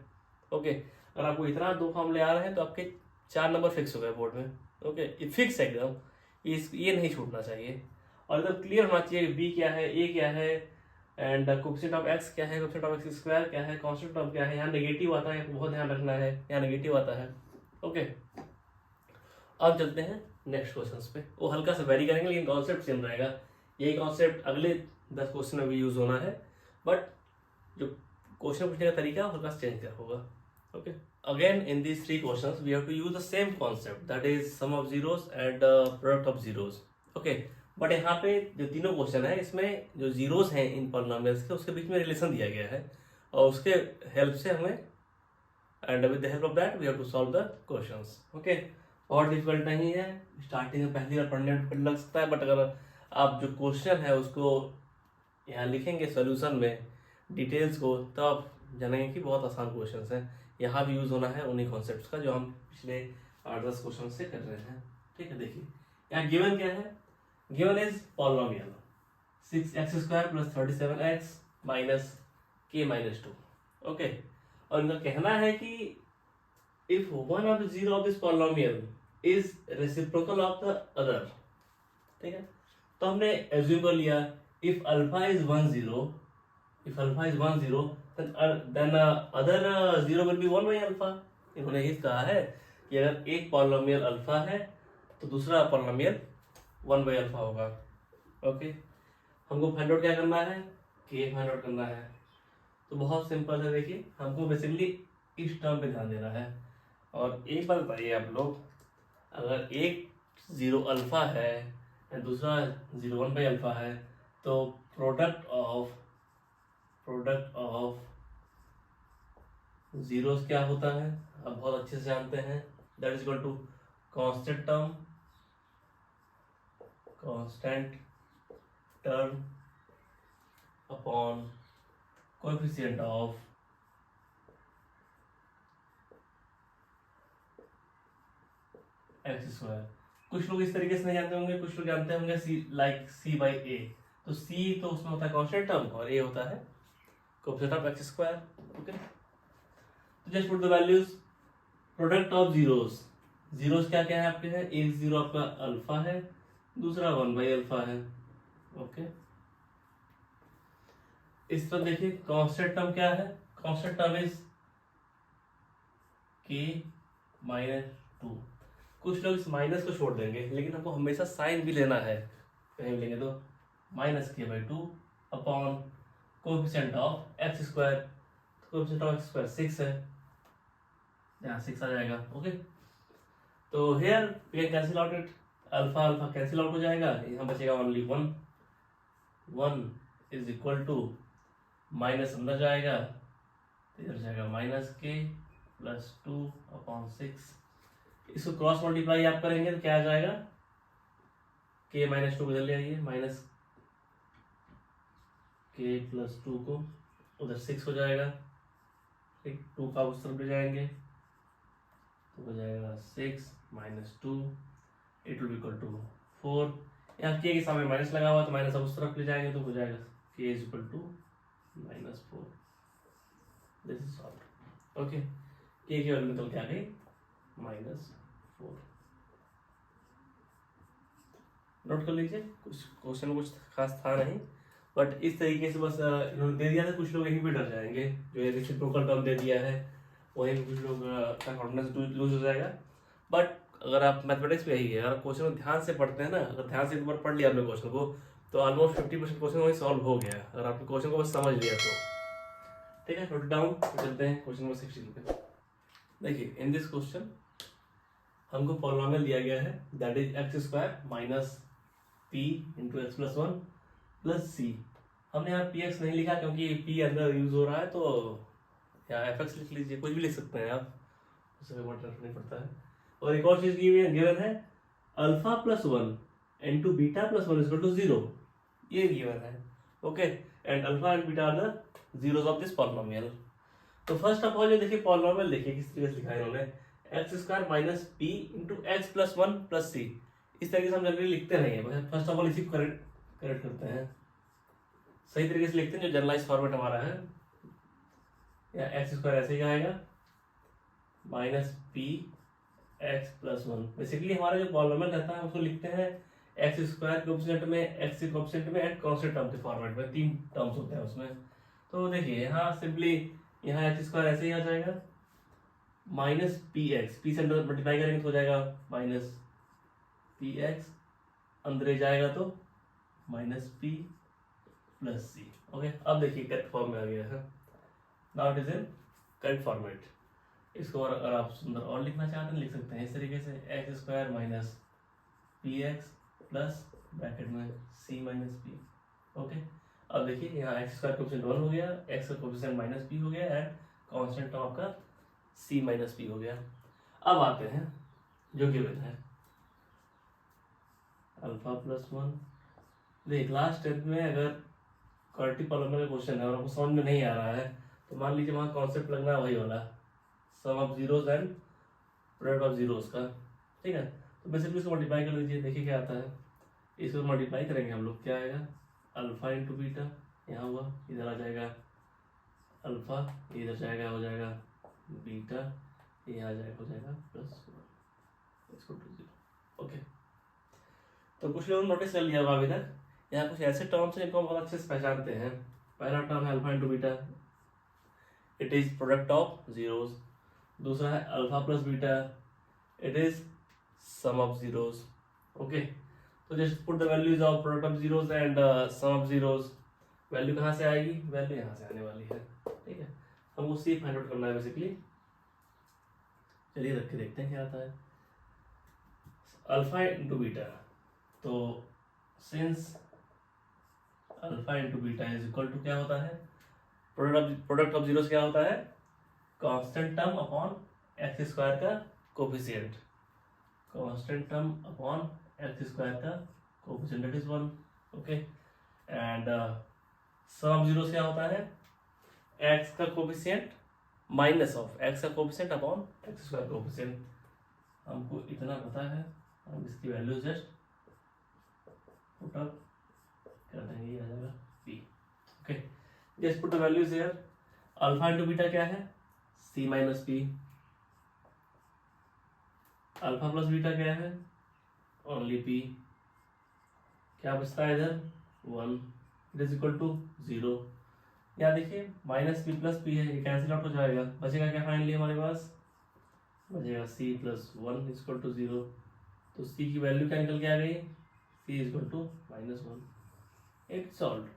ओके, अगर आपको इतना 2 फॉर्मूले आ रहे हैं तो आपके 4 नंबर फिक्स हो गए बोर्ड में। ओके, ये फिक्स है एकदम, ये नहीं छूटना चाहिए, और एकदम क्लियर होना चाहिए बी क्या है, ए क्या है, एंड कोएफिशिएंट ऑफ एक्स क्या है, कोएफिशिएंट ऑफ एक्स स्क्वायर क्या है, कांस्टेंट टर्म क्या है। यहाँ नेगेटिव आता है, बहुत ध्यान रखना है, यहाँ नेगेटिव आता है। ओके, अब चलते हैं नेक्स्ट क्वेश्चंस पे, वो हल्का सा वेरी करेंगे लेकिन कॉन्सेप्ट सेम रहेगा। यही कॉन्सेप्ट अगले 10 क्वेश्चन में भी यूज होना है, बट जो क्वेश्चन पूछने का तरीका हल्का चेंज कर होगा। Okay, again in these 3 questions we have to use the same concept, that is sum of zeros and product of zeros. Okay, but यहाँ पे जो तीनों क्वेश्चन है, इसमें जो जीरोस हैं इन पॉलिनोमियल्स के, उसके बीच में रिलेशन दिया गया है, और उसके हेल्प से हमें, and with the help of that we have to solve the questions. Okay, बहुत डिफिकल्ट नहीं है, स्टार्टिंग में पहली बार पढ़ने में डिफिकल्ट लग सकता है, बट अगर आप जो क्वेश्चन है उसको यहाँ लिखेंगे सॉल्यूशन में डिटेल्स को, तो आप जानेंगे कि बहुत आसान क्वेश्चंस हैं। यहाँ भी यूज़ होना है उन्हीं कॉन्सेप्ट्स का जो हम पिछले 8-10 क्वेश्चन से कर रहे हैं। ठीक है, देखिए यहाँ गिवन क्या है, given is polynomial 6x² + 37x - k - 2। Okay, और इनका कहना है कि if one of the zero of this polynomial is reciprocal of the other. ठीक है, तो हमने एज्यूम कर लिया if alpha is 1 0, if alpha is 1 0, then other 0 will be 1 by alpha. इन्होंने ये कहा है कि अगर एक पॉलिनोमियल अल्फा है तो दूसरा पॉलिनोमियल 1 by अल्फा होगा. ओके, हमको फाइंड आउट क्या करना है, के फाइंड आउट करना है. तो बहुत सिंपल है, देखिए हमको बेसिकली इस टर्म पे ध्यान देना है. और एक बात बताइए आप लोग, अगर एक 0 अल्फा है और दूसरा 0 1 by अल्फा है तो प्रोडक्ट ऑफ जीरोस क्या होता है, आप बहुत अच्छे से जानते हैं. That is equal to constant term upon coefficient of x square. कुछ लोग इस तरीके से नहीं जानते होंगे, कुछ लोग जानते होंगे सी बाई ए. तो सी तो उसमें होता है कांस्टेंट टर्म और ए होता है coefficient of x square. Okay, तो just put the values. Product of zeros क्या क्या है आपके हैं, एक 0 आपका अल्फा है, दूसरा 1 by अल्फा है. ओके, इस तरह देखिए कांस्टेंट टर्म क्या है, कांस्टेंट टर्म इज के -2. कुछ लोग इस माइनस को छोड़ देंगे, लेकिन हमको हमेशा साइन भी लेना है. कहीं लेंगे तो -k/2 upon coefficient of x square. Coefficient of x square 6 है, यहाँ 6 आ जाएगा. ओके, तो here we can cancel out it. Alpha alpha cancel out हो जाएगा, यहाँ बचेगा only 1 is equal to minus अंदर जाएगा तो इधर जाएगा -k+2 अपॉन 6. इसको क्रॉस मल्टीप्लाई आप करेंगे तो क्या आ जाएगा, k-2 इधर ले आइए, -k+2 को उधर 6 हो जाएगा. ठीक, 2 का उस तरफ ले जाएंगे तो हो जाएगा 6 - 2 इट विल इक्वल टू 4. यहाँ के सामने माइनस लगा हुआ तो माइनस अब उस तरफ ले जाएंगे तो हो जाएगा k is equal to -4. This is solve. Okay, K की वैल्यू निकल के आ गई -4. नोट कर लीजिए, कुछ क्वेश्चन कुछ खास था नहीं, बट इस तरीके से बस इन्होंने दे दिया था. कुछ लोग यहीं पे डर जाएंगे, जो ये रेसिप्रोकल टर्म दे दिया है वहीं पे कुछ लोग का कॉन्फिडेंस लूज हो जाएगा. बट अगर आप मैथमेटिक्स में यही है, अगर क्वेश्चन को ध्यान से पढ़ते हैं ना, अगर ध्यान से एक बार पढ़ लिया आपने क्वेश्चन को तो ऑलमोस्ट 50% क्वेश्चन वही सॉल्व हो गया, अगर आपने क्वेश्चन को बस समझ लिया तो. ठीक है, नोट डाउन. चलते हैं क्वेश्चन नंबर 16 पे. देखिए इन दिस क्वेश्चन हमको पॉलिनोमियल दिया गया है, that is x² - p × x+1 + c. हमने यहाँ px नहीं लिखा क्योंकि p अंदर यूज हो रहा है, तो यहाँ fx लिख लीजिए, कुछ भी लिख सकते हैं आप, उससे कोई मतलब नहीं पड़ता है. और एक और चीज गिवन है अल्फा +1 × बीटा +1 = 0. ये गिवन है. Okay, and alpha and beta are the zeros of this polynomial. तो फर्स्ट ऑफ ऑल ये देखिए पॉलिनोमियल देखिए किस तरीके से लिखा है इन्होंने, x² - p × x+1 + c. इस तरीके से हम जनरली लिखते नहीं है. फर्स्ट ऑफ ऑल इसी को करेक्ट करते हैं, सही तरीके से लिखते हैं जो जनरलाइज फॉर्मेट हमारा है. या x² ऐसे ही आएगा -p x+1. बेसिकली हमारा जो पॉलिनोमियल रहता है उसको लिखते हैं x² कोएफिशिएंट में, x कोएफिशिएंट में एंड कांस्टेंट टर्म के फॉर्मेट में. 3 टर्म्स होते हैं उसमें. तो देखिए यहाँ सिंपली यहाँ x² ऐसे ही आ जाएगा -px, p से अंदर मल्टीप्लाई करेंगे तो हो जाएगा -px, अंदर जाएगा तो -p + c. ओके, अब देखिए करेक्ट फॉर्म में आ गया है. Now it is in correct format. इसको और अगर आप सुंदर और लिखना चाहते हैं लिख सकते हैं इस तरीके से, x² - px प्लस ब्रैकेट में c - p. ओके, अब देखिए यहाँ x² कोएफिशिएंट 1 हो गया, x का कोएफिशिएंट -p हो गया एंड कांस्टेंट टर्म आपका c - p हो गया. अब आते हैं जो गिवन है अल्फा +1. देखिए क्लास 10th में अगर क्वाड्रेटिक पॉलिनोमियल का क्वेश्चन है और आपको समझ में नहीं आ रहा है तो मान लीजिए वहाँ कॉन्सेप्ट लगना है वही वाला, sum of zeros and product of zeros का. ठीक है, तो बेसिकली इसको मल्टीप्लाई कर लीजिए, देखिए क्या आता है. इसको मल्टीप्लाई करेंगे हम लोग, क्या आएगा अल्फा × बीटा, यहाँ हुआ इधर आ जाएगा अल्फा, इधर जाएगा हो जाएगा बीटा, ये आ जाएगा हो जाएगा +1 = 0. ओके, तो कुछ लोगों ने नोटिस कर लिया होगा अभी तक यहाँ कुछ ऐसे टर्म्स हैं जिनको हम बहुत अच्छे से पहचानते हैं। पहला टर्म है alpha into beta, it is product of zeros. दूसरा है alpha plus beta, it is sum of zeros. Okay, तो just put the values of product of zeros and sum of zeros. Value कहाँ से आएगी? Value यहाँ से आने वाली है, ठीक है। हमको सी फाइंड आउट करना है बेसिकली। चलिए रख के देखते हैं क्या आता है। अल्फा इंटू बीटा, तो since alpha into beta is equal to क्या होता है? प्रोडक्ट ऑफ जीरोस क्या होता है? Constant term upon x square का coefficient. Constant term upon x square का coefficient, that is 1। Okay, and sum of zeros क्या होता है? एक्स का कोफिशिएंट माइनस ऑफ एक्स का coefficient upon x square coefficient. हमको इतना पता है, हम इसकी वैल्यू जस्ट पुट अप कर देंगे, ये आ जाएगा p। Okay, just put the values here. Alpha into beta क्या है? c minus p। Alpha plus beta क्या है? Only p। क्या बचता है इधर? 1। It is equal to 0। यहाँ देखिए माइनस पी प्लस पी है, ये कैंसिल आउट हो जाएगा। बचेगा क्या फाइनली हमारे पास? बचेगा c plus 1 is equal to 0। तो c की वैल्यू क्या निकल के आ गई? c is equal to -1। It solve.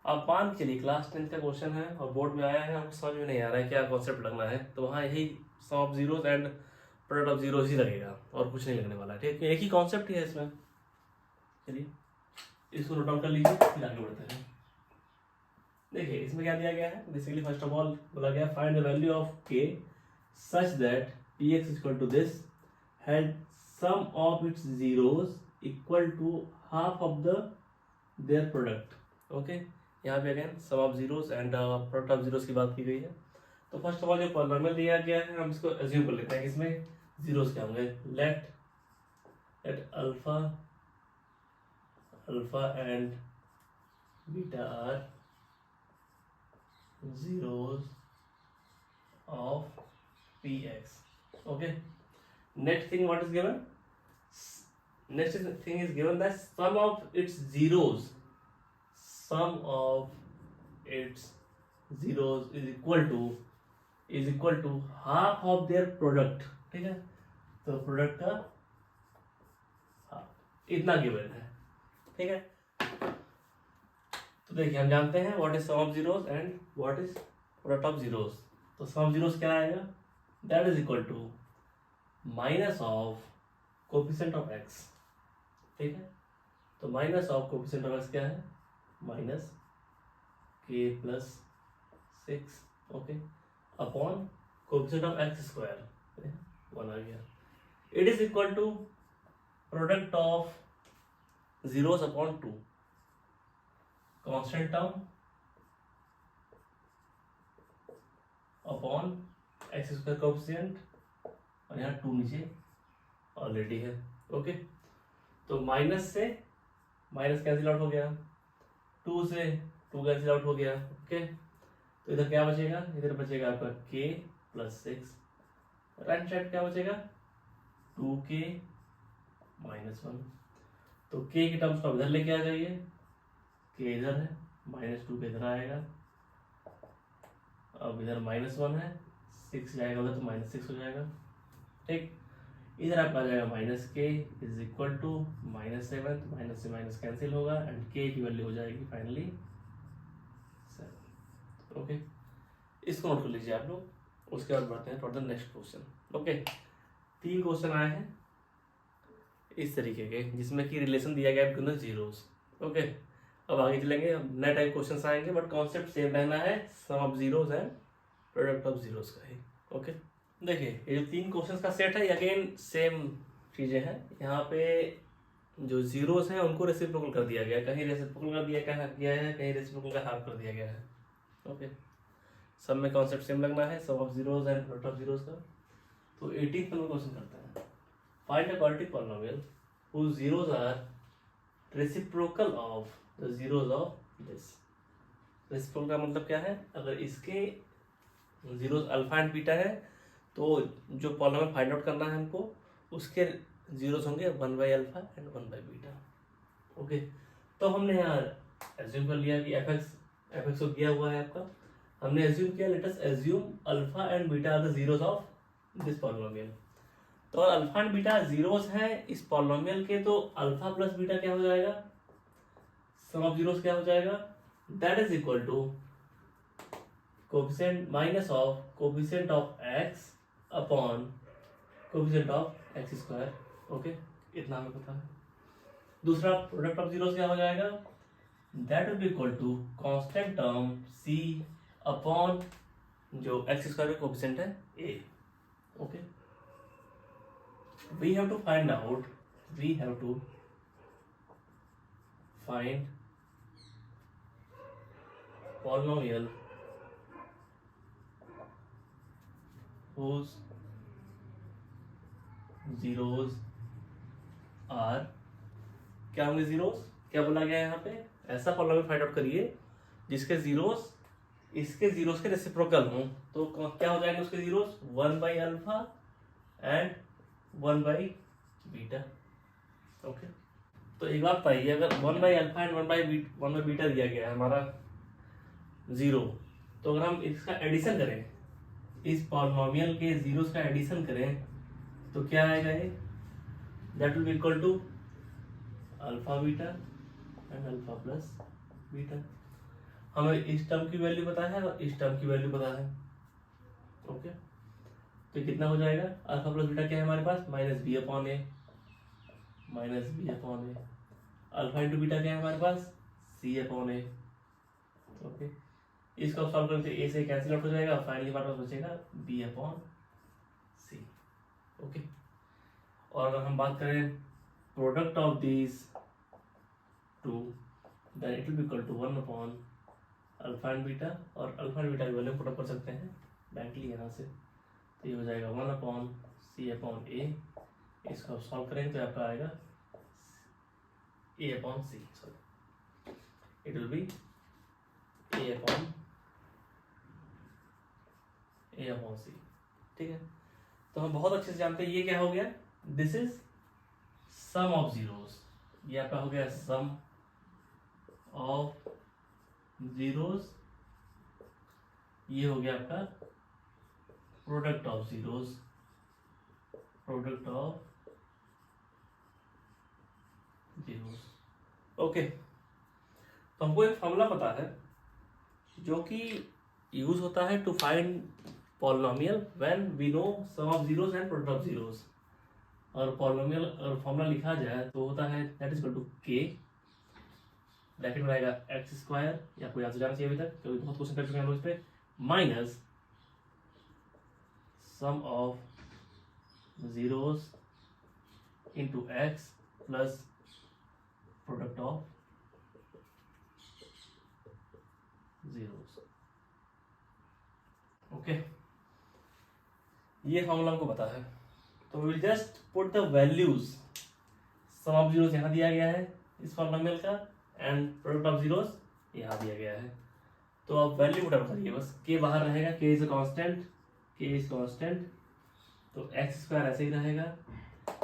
अब मान के लिए क्लास 10 का क्वेश्चन है और बोर्ड में आया है, हमको समझ में नहीं आ रहा है क्या कॉन्सेप्ट लगना है, तो वहाँ यही sum of zeros and product of zeros ही लगेगा और कुछ नहीं लगने वाला है, ठीक है। एक ही कॉन्सेप्ट ही है इसमें। चलिए इसको नोट डाउन कर लीजिए, फिर आगे बढ़ते हैं। देखिए इसमें क्या दिया गया है? बेसिकली फर्स्ट ऑफ ऑल बोला गया find the value of k such that px equal to this had sum of its zeros equal to half of the their product. Okay, यहाँ पे again sum of zeros and product of zeros की बात की गई है। तो first of all जो polynomial दिया गया है हम इसको एज्यूम कर लेते हैं कि इसमें जीरोस क्या होंगे। Let alpha and beta are zeros of px. Okay, next thing what is given? Next thing is given that sum of its zeros is equal to half of their product। ठीक है, तो product का half इतना given है, ठीक है। तो देखिए हम जानते हैं what is sum of zeros and what is product of zeros. तो सम ऑफ जीरोस क्या आएगा? That is equal to minus of coefficient of x, ठीक है। तो minus of coefficient of x क्या है? Minus K plus 6, okay, upon coefficient of x square 1 आ गया। It is equal to product of zeros upon 2, constant term upon x square coefficient, और यहाँ 2 नीचे ऑलरेडी है। ओके, तो माइनस से माइनस कैंसिल आउट हो गया, 2 से 2 कैंसिल आउट हो गया। ओके, तो इधर क्या बचेगा? इधर बचेगा आपका k प्लस 6, राइट साइड क्या बचेगा? 2k minus 1। तो k की टर्म्स को इधर लेके आ जाइए, k इधर है, -2 इधर आएगा, अब इधर -1 है, 6 जाएगा उधर तो -6 हो जाएगा, ठीक। इधर आपका आ जाएगा -k is equal to -7, minus से माइनस कैंसिल होगा एंड k की वैल्यू हो जाएगी फाइनली 7। ओके, इसको नोट कर लीजिए आप लोग। उसके बाद बढ़ते हैं for the next question. Okay, 3 question आए हैं इस तरीके के जिसमें कि रिलेशन दिया गया है बिटवीन द जीरोस। ओके, अब आगे चलेंगे, नए टाइप क्वेश्चंस आएंगे बट कॉन्सेप्ट सेम रहना है, sum of zeros and product of zeros का ही। ओके, देखिए ये जो 3 क्वेश्चंस का सेट है अगेन सेम चीज़ें हैं। यहाँ पे जो जीरोस हैं उनको रेसिप्रोकल कर दिया गया, कहीं रेसिप्रोकल कर दिया गया है, कहीं रेसिप्रोकल का हाफ कर दिया गया है। ओके, सब में कॉन्सेप्ट सेम लगना है, sum of zeros and product of zeros का। तो 18th नंबर क्वेश्चन करते हैं, find a quadratic polynomial whose zeros are reciprocal of the zeros of this। Reciprocal का मतलब क्या है? अगर इसके जीरोस अल्फा एंड बीटा है तो जो पॉलिनोमियल फाइंड आउट करना है हमको, उसके जीरोस होंगे 1 by alpha and 1 by beta. Okay, तो हमने यहाँ एज्यूम कर लिया कि एफ एक्स तो दिया हुआ है आपका, हमने एज्यूम किया let us assume alpha and beta are the zeros of this polynomial. तो अल्फा एंड बीटा जीरोस हैं इस पॉलिनोमियल के, तो अल्फा प्लस बीटा क्या हो जाएगा, सम ऑफ जीरोस क्या हो जाएगा, that is equal to coefficient minus of coefficient of x upon coefficient of x square. Okay, इतना हमें पता है। दूसरा प्रोडक्ट ऑफ जीरोस क्या हो जाएगा, that will be equal to constant term c upon जो एक्स स्क्वायर का कोफिशिएंट है a. Okay, we have to find polynomial whose zeros are, क्या होंगे जीरोस, क्या बोला गया है यहाँ पे, ऐसा पॉलिनोमियल फाइंड आउट करिए जिसके जीरोस इसके जीरोस के रेसिप्रोकल हों। तो क्या हो जाएंगे उसके जीरोस, 1/अल्फा एंड 1/बीटा। ओके, तो एक बात बताइए, अगर 1/अल्फा एंड 1/बीटा दिया गया है हमारा जीरो, तो अगर हम इसका एडिशन करें, इस पॉलिनोमियल के जीरोस का एडिशन करें, तो क्या आएगा ये, that will be equal to alpha beta and alpha plus beta. हमें इस टर्म की वैल्यू पता है और इस टर्म की वैल्यू पता है। ओके, तो कितना हो जाएगा, अल्फा प्लस बीटा क्या है हमारे पास, माइनस बी अपॉन ए, अल्फा इंटू बीटा क्या है हमारे पास, सी अपॉन ए। ओके, इसको सॉल्व करने से ए से कैंसिल आउट हो जाएगा, फाइनली हमारे पास बचेगा बी अपॉन सी। ओके, और अगर हम बात करें product of these two, then it will be equal to 1 upon alpha and beta, और अल्फा एंड बीटा की वैल्यू पुट अप कर सकते हैं डायरेक्टली यहाँ से, तो ये हो जाएगा 1 अपॉन सी अपॉन ए। इसको आप सॉल्व करेंगे तो आपका आएगा a upon c, sorry it will be a upon c. ठीक है, तो हम बहुत अच्छे से जानते हैं ये क्या हो गया, this is sum of zeros, ये आपका हो गया सम ऑफ जीरोस, ये हो गया आपका प्रोडक्ट ऑफ जीरोस, ओके। तो हमको एक फॉर्मूला पता है जो कि यूज होता है to find polynomial when we know sum of zeros and product of zeros. और पॉलिनोमियल और फॉर्मूला लिखा जाए तो होता है that is equal to K, bracket में आएगा एक्स स्क्वायर, या कोई आंसर जाना चाहिए अभी तक क्योंकि बहुत क्वेश्चन कर चुके हैं हम लोग इस पे, minus sum of zeros into x plus product of zeros. Okay, ये फॉर्मूला हमको पता है, तो we just put the values, sum of zeros यहाँ दिया गया है इस पॉलिनोमियल का, एंड प्रोडक्ट ऑफ जीरोस यहाँ दिया गया है। तो आप वैल्यू पुट अप करिए बस, के बाहर रहेगा, के इज कांस्टेंट, तो एक्स स्क्वायर ऐसे ही रहेगा।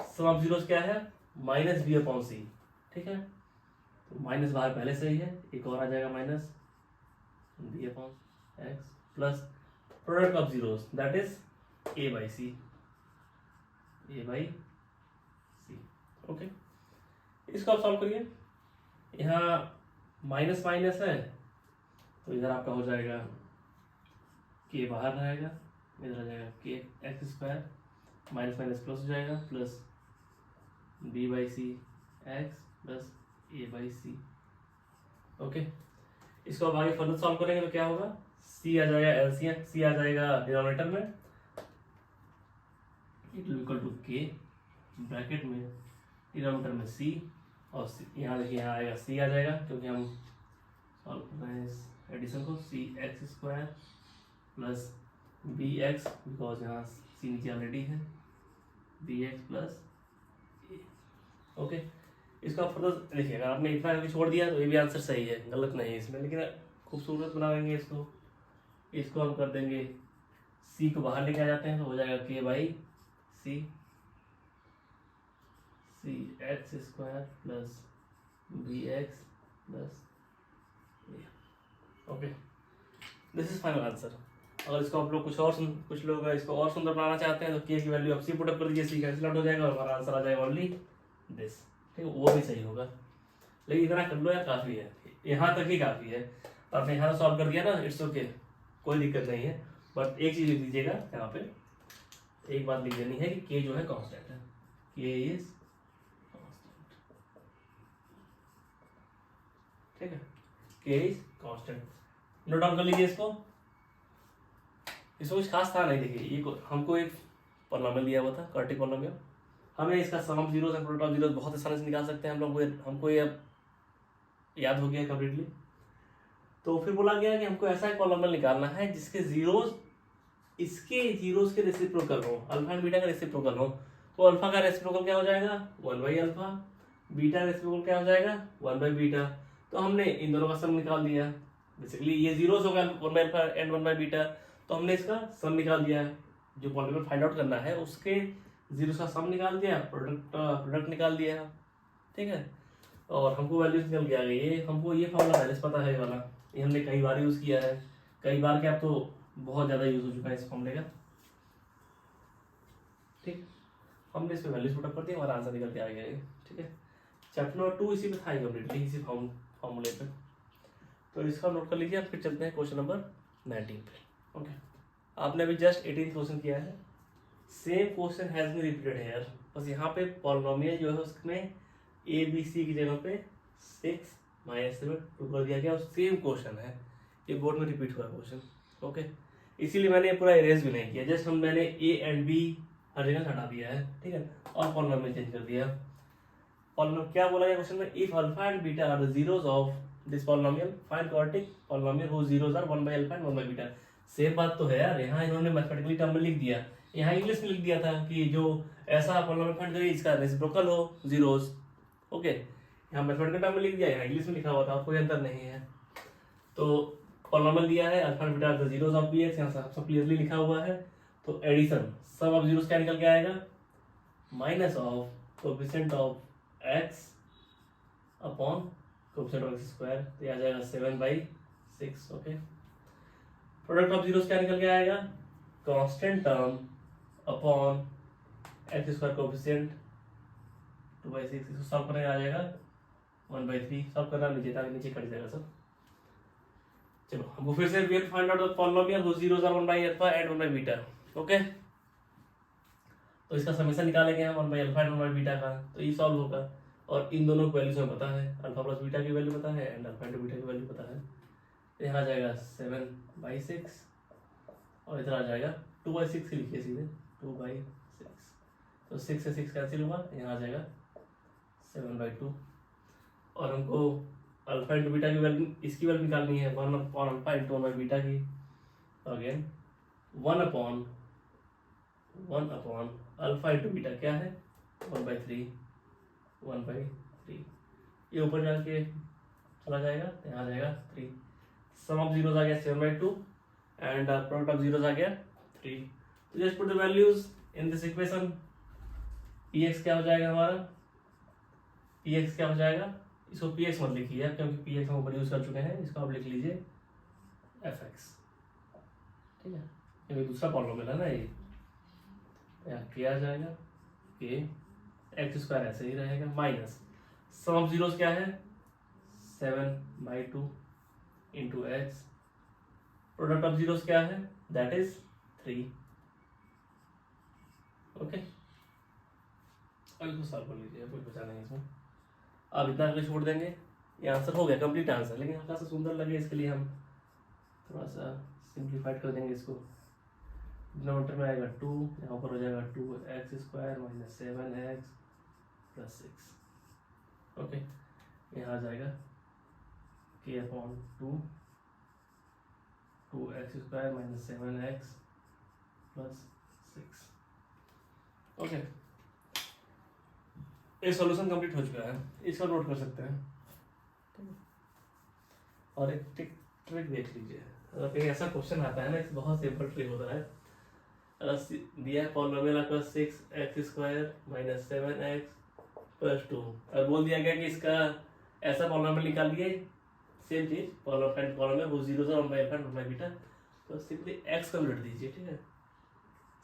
सम ऑफ जीरोस क्या है, माइनस बी अपॉन सी। ठीक है, तो माइनस बाहर पहले से ही है, एक और आ जाएगा minus B upon x plus product of zeros that is A by C. Okay, इसको आप सॉल्व करिए, यहाँ माइनस माइनस है तो इधर आपका हो जाएगा के बाहर रहेगा, इधर आ जाएगा k x square, minus minus plus हो जाएगा, plus b by c x plus a by C. Okay, इसको अब आगे फर्दर सॉल्व करेंगे तो क्या होगा, सी आ जाएगा एलसीएम, सी आ जाएगा डिनोमिनेटर में, it will equal to K, bracket में डिनोमिनेटर में सी, और यहाँ देखिए यहाँ आएगा सी आ जाएगा क्योंकि हम सॉल्व कर रहे हैं इस एडिशन को, c x square plus b x, because यहाँ सी नीचे ऑलरेडी है, b x plus a. Okay, इसका फर्दर देखिए, अगर आपने इतना करके छोड़ दिया तो ये भी आंसर सही है, गलत नहीं है इसमें, लेकिन खूबसूरत बनाएंगे इसको हम कर देंगे, सी को बाहर लेके आ जाते हैं तो हो जाएगा k by c x square plus b x 10 okay, this is final answer. अगर इसको आप लोग कुछ लोग इसको और सुंदर बनाना चाहते हैं तो के की वैल्यू आप सी पुटअप कर दीजिए, सी कैंसिल आउट हो जाएगा और हमारा आंसर आ जाएगा ओनली दिस। ठीक है, वो भी सही होगा, लेकिन इतना कर लो यार, काफ़ी है, यहाँ तक ही काफ़ी है। तो आपने यहाँ सॉल्व कर दिया ना, इट्स ओके, कोई दिक्कत नहीं है। बट एक चीज़ लिख दीजिएगा यहाँ पे, एक बात लिख देनी है कि के जो है कांस्टेंट है, के इज कांस्टेंट। ठीक है, के इज कांस्टेंट, नोट डाउन कर लीजिए इसको। इसमें कुछ खास था नहीं, देखिए ये हमको एक पॉलिनोमियल दिया हुआ था, क्वाड्रेटिक पॉलिनोमियल, हमें इसका sum of zeros and product of zeros बहुत आसानी से निकाल सकते हैं हम लोग, हमको ये अब याद हो गया कम्प्लीटली। तो फिर बोला गया कि हमको ऐसा एक पॉलिनोमियल निकालना है जिसके जीरोस इसके जीरोस के रेसिप्रोकल हो, अल्फा एंड बीटा का रेसिप्रोकल हो। तो अल्फा का रेसिप्रोकल क्या हो जाएगा, 1/अल्फा, बीटा रेसिप्रोकल क्या हो जाएगा, 1/बीटा। तो हमने इन दोनों का सम निकाल दिया, बेसिकली ये जीरोस हो गया 1/अल्फा एंड 1/बीटा, तो हमने इसका सम निकाल दिया है। जो पॉलिनोमियल फाइंड आउट करना है उसके जीरोस का सम निकाल दिया, प्रोडक्ट निकाल दिया। ठीक है, और हमको वैल्यूज निकल गया। ये हमको ये फॉर्मूला पहले से पता है, ये वाला ये हमने कई बार यूज़ किया है, कई बार क्या, अब तो बहुत ज़्यादा यूज़ हो चुका है इस फॉर्मूले का। ठीक, हमने इसमें वैल्यूज पुट अप कर दिया, हमारा आंसर निकल के आ गया ये। ठीक है, चैप्टर नंबर 2 इसी पे था कम्प्लीटली, इसी फॉर्मूले पे। तो इसका नोट कर लीजिए, फिर चलते हैं क्वेश्चन नंबर 19 पे। ओके, आपने अभी जस्ट 18 क्वेश्चन किया है, same question has been repeated here, बस यहाँ पे पॉलिनोमियल जो है उसमें ए बी सी की जगह पे 6 - 7 2 कर दिया गया, और सेम क्वेश्चन है, ये बोर्ड में रिपीट हुआ क्वेश्चन। ओके, इसीलिए मैंने ये पूरा इरेज भी नहीं किया, जस्ट मैंने ए एंड बी हर जगह हटा दिया है। ठीक है, और पॉलिनोमियल चेंज कर दिया। पॉलिनोमियल क्या बोला गया क्वेश्चन में, if alpha and beta are the zeros of this polynomial find quadratic polynomial whose zeros are 1/अल्फा एंड 1/बीटा। सेम बात तो है यार, यहाँ इन्होंने मैथमेटिकली टर्म में लिख दिया, यहाँ इंग्लिश में लिख दिया था कि जो ऐसा पॉलिनोमियल फाइंड करिए इसका रेसिप्रोकल हो जीरोस। ओके, यहाँ मैथमेटिकल टर्म में लिख दिया, यहाँ इंग्लिश में लिखा हुआ था, कोई अंतर नहीं है। तो पॉलिनोमियल दिया है alpha and beta are the zeros of px, यहाँ सब क्लियरली लिखा हुआ है। तो एडिशन सम ऑफ जीरोस क्या निकल के आएगा, minus of coefficient of x upon coefficient of x square, तो आ जाएगा 7/6। ओके, प्रोडक्ट ऑफ जीरोस क्या निकल के आएगा, constant term upon x square coefficient 2/6, इसको सॉल्व करने आ जाएगा 1/3, सॉल्व करना नीचे ताकि नीचे कट जाएगा सब। चलो हमको फिर से we have find out the polynomial whose zeros are 1/अल्फा एंड 1/बीटा। ओके, तो इसका समेशन निकालेंगे हम 1/अल्फा एंड 1/बीटा का, तो ये सॉल्व होगा। और इन दोनों की वैल्यूज हमें पता है, अल्फा प्लस बीटा की वैल्यू पता है एंड अल्फा इंटू बीटा की वैल्यू पता है। तो यहाँ आ जाएगा 7/6 और इधर आ जाएगा 2/6 ही लिखिए सीधे 2/6, तो 6 से 6 कैंसिल हुआ, यहाँ आ जाएगा 7/2। और हमको अल्फा इंटू बीटा की वैल्यू, इसकी वैल्यू निकालनी है 1/अल्फा इंटू 1/बीटा की, अगेन 1/1 अल्फा इंटू बीटा क्या है 1/3, ये ऊपर जाके चला जाएगा, यहाँ आ जाएगा 3। सम ऑफ जीरोस आ गया 7/2 एंड प्रोडक्ट ऑफ जीरोस आ गया 3। तो just put the values in this equation. px क्या हो जाएगा हमारा, px क्या हो जाएगा, इसको px मत लिखिए क्योंकि px हम ऊपर यूज कर चुके हैं, इसको आप लिख लीजिए fx। ठीक है, क्योंकि दूसरा पॉलिनोमियल है ना ये, यहाँ क्या आ जाएगा कि एक्स स्क्वायर ऐसे ही रहेगा, माइनस सम ऑफ जीरोस क्या है 7/2 into x, product of zeros क्या है दैट इज 3। ओके, अब इसको सॉल्व कर लीजिए, कोई बचा नहीं इसमें। अब इतना आगे छोड़ देंगे, ये आंसर हो गया कंप्लीट आंसर, लेकिन हल्का सा सुंदर लगे इसके लिए हम थोड़ा सा सिंप्लीफाइड कर देंगे इसको। डिनोमिनेटर में आएगा 2, यहाँ पर हो जाएगा 2x² - 7x + 6। ओके, यहाँ आ जाएगा k/2 2x² - 7x + 6। ओके, ये सॉल्यूशन कंप्लीट हो चुका है, इसको नोट कर सकते हैं। और एक ट्रिक देख लीजिए, अगर कहीं ऐसा क्वेश्चन आता है ना, इस बहुत सिंपल ट्रिक होता है। अगर दिया है पॉलिनोमियल आपका 6x² - 7x + 2, और बोल दिया गया कि इसका ऐसा पॉलिनोमियल निकाल लिए, सेम चीज पॉलिनोमियल वो जीरो से 1/1 बीटा, तो सिंपली एक्स का उलट दीजिए, ठीक है,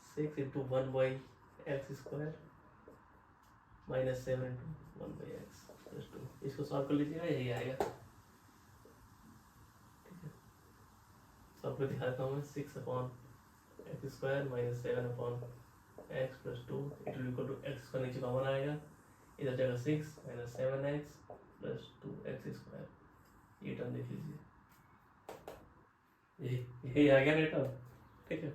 6 into 1/x² minus 7 into 1/x+2, इसको सॉल्व कर लीजिएगा, यही आएगा, ठीक है। सॉल्व कर दिखाता हूँ मैं, 6/x² minus 7/x+2 it will equal to x का नीचे कॉमन आएगा, इधर जाएगा 6 माइनस 7x+2x², ये टर्म देख लीजिए, यही आ गया ना टर्म, ठीक है।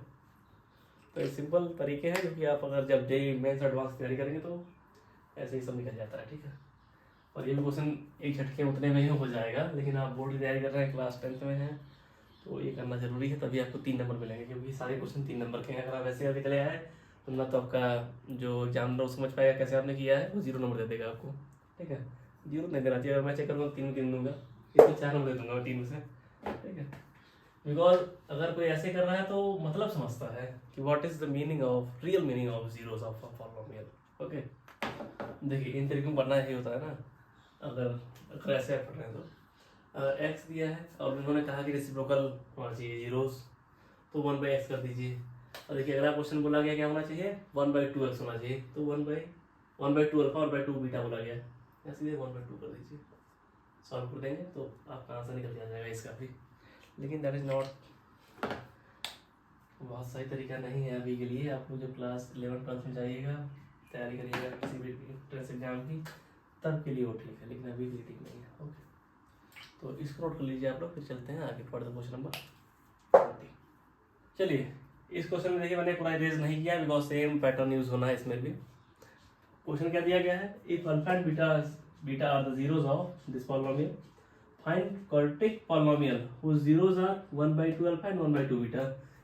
तो ये सिंपल तरीके हैं, क्योंकि आप अगर जब जेईई मेंस एडवांस तैयारी करेंगे तो ऐसे ही सब निकल जाता है, ठीक है। और ये भी क्वेश्चन एक झटके उतने में ही हो जाएगा, लेकिन आप बोर्ड की तैयारी कर रहे हैं, क्लास 10th में हैं, तो ये करना जरूरी है, तभी आपको 3 नंबर मिलेंगे, क्योंकि सारे क्वेश्चन 3 नंबर के हैं। अगर आप वैसे करके चले आए तो ना तो आपका जो एग्जामिनर समझ पाएगा कैसे आपने किया है, वो 0 नंबर दे देगा आपको, ठीक है। 0 नहीं देना चाहिए, अगर मैं चेक करूँगा 3 दूंगा, इसमें 4 नंबर दे दूंगा मैं 3 में से, ठीक है। बिकॉज अगर कोई ऐसे कर रहा है तो मतलब समझता है कि what is the meaning of real meaning of zeros of polynomial, okay. देखिए इन तरीके में पढ़ना ही होता है ना, अगर ऐसे आप पढ़ रहे हैं तो एक्स दिया है और उन्होंने कहा कि रेसिप्रोकल होना चाहिए जीरोस, तो 1/x कर दीजिए। और देखिए अगला क्वेश्चन बोला गया क्या होना चाहिए, 1/2x होना चाहिए, तो 1/2 अल्फा और 1/2 बीटा बोला गया, या सीधे 1/2 कर दीजिए, सॉल्व कर देंगे तो आपका आंसर निकल जाएगा इसका भी। लेकिन दैट इज़ नॉट बहुत सही तरीका नहीं है अभी के लिए। आप लोग जब क्लास 11-12 में जाइएगा, तैयारी करिएगा किसी भी एंट्रेंस एग्जाम की, तब के लिए वो ठीक है, लेकिन अभी के लिए ठीक नहीं है, ओके। तो इसको नोट कर लीजिए आप लोग, फिर चलते हैं आगे फर्दर क्वेश्चन नंबर 20। चलिए इस क्वेश्चन में देखिए मैंने पूरा इरेज नहीं किया, बिकॉज सेम पैटर्न यूज होना है इसमें भी। क्वेश्चन क्या दिया गया है, if alpha and beta are the zeros of this polynomial, find quadratic polynomial whose zeros are 1/2 alpha and 1/2 beta.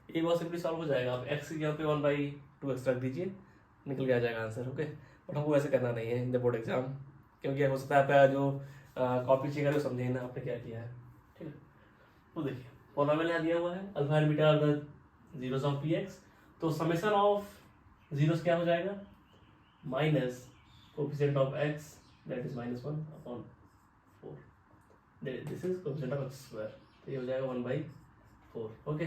ये बहुत सिंपली सॉल्व हो जाएगा, आप x यहाँ पे 1/2x रख दीजिए, निकल के आ जाएगा आंसर, ओके। बट हमको ऐसे करना नहीं है इन द बोर्ड एग्जाम, क्योंकि हो सकता है आपका जो कॉपी चेक करे वो समझे ना आपने क्या किया है, ठीक है। तो देखिए पॉलिनोमियल यहाँ दिया हुआ है, alpha and beta are the zeros of px, तो समेशन ऑफ जीरोस क्या हो जाएगा, minus coefficient of x that is -1/4, this is coefficient of x², तो ये हो जाएगा 1/4, okay.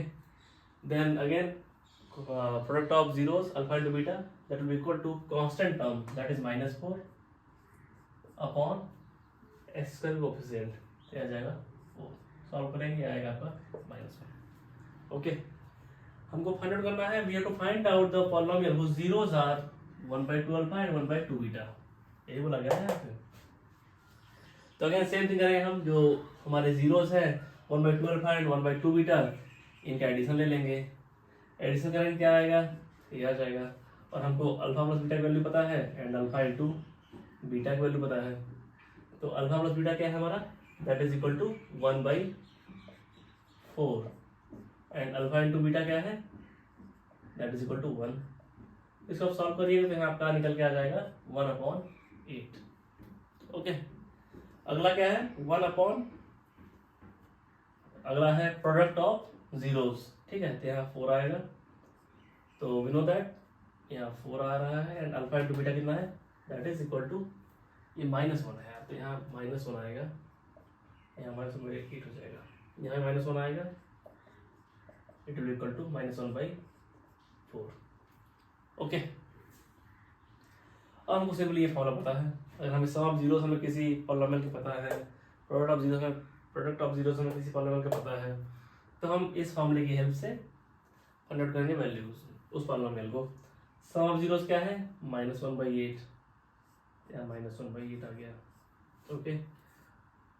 Then again product of zeros alpha into beta that will be equal to constant term that is -4 upon x² coefficient, तो आ जाएगा 4, solve करेंगे आएगा आपका -1, ओके। हमको फाइंड आउट करना है, we have to find out the polynomial whose zeros are 1/2 alpha and 1/2 beta, यही बोला गया है यहाँ पे। तो अगेन सेम थिंग करेंगे हम, जो हमारे जीरोस है 1/2 अल्फा एंड 1/2 बीटा, इनका एडिशन ले लेंगे, एडिशन करेंगे क्या आएगा, ये आ जाएगा। और हमको अल्फा प्लस बीटा की वैल्यू पता है एंड अल्फा इंटू बीटा की वैल्यू पता है, तो अल्फा प्लस बीटा क्या है हमारा, that is equal to 1/4 and alpha into beta क्या है, दैट इज इक्वल टू 1। इसको आप सॉल्व करिएगा तो यहाँ आपका निकल के आ जाएगा 1/8, ओके। अगला क्या है 1/, अगला है प्रोडक्ट ऑफ जीरोस, ठीक है, तो यहाँ 4 आएगा, तो वी नो दैट यहाँ 4 आ रहा है एंड अल्फा इंटू बीटा कितना है, दैट इज इक्वल टू, ये -1 है, तो यहाँ -1 आएगा, यहाँ -8 हो जाएगा, यहाँ -1 आएगा, it will equal to -1/4, okay. अब हमको सिंपली ये फॉर्मूला पता है, अगर हमें सम ऑफ जीरोस हमें किसी पॉलिनोमियल के पता है, प्रोडक्ट ऑफ जीरोस हमें किसी पॉलिनोमियल के पता है, तो हम इस फॉर्मूले की हेल्प से फाइंड आउट करेंगे वैल्यूज उस पॉलिनोमियल को। सम ऑफ जीरोस क्या है, -1/8, यहाँ -1/8 आ गया, ओके।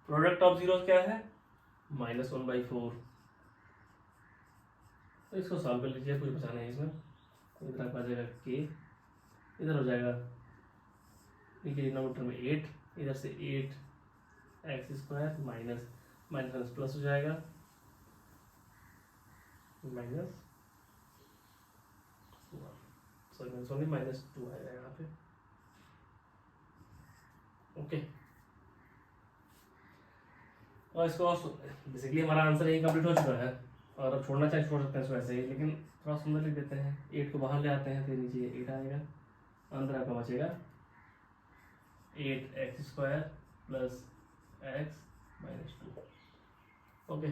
प्रोडक्ट ऑफ जीरोस क्या है, -1/4, तो इसको सॉल्व कर लीजिए, कुछ बचाना है इसमें, इधर आपका आ जाएगा k, इधर हो जाएगा नीचे डिनोमिनेटर में 8, इधर से 8x² माइनस प्लस हो जाएगा -2 आएगा यहाँ पे, ओके। और इसको बेसिकली हमारा आंसर यही कंप्लीट हो चुका है, और अब छोड़ना चाहिए छोड़ सकते हैं इसको ऐसे ही, लेकिन थोड़ा सुंदर लिख देते हैं, 8 को बाहर ले आते हैं, फिर नीचे 8 आएगा, अंदर आपका बचेगा 8x² plus x minus two. Okay,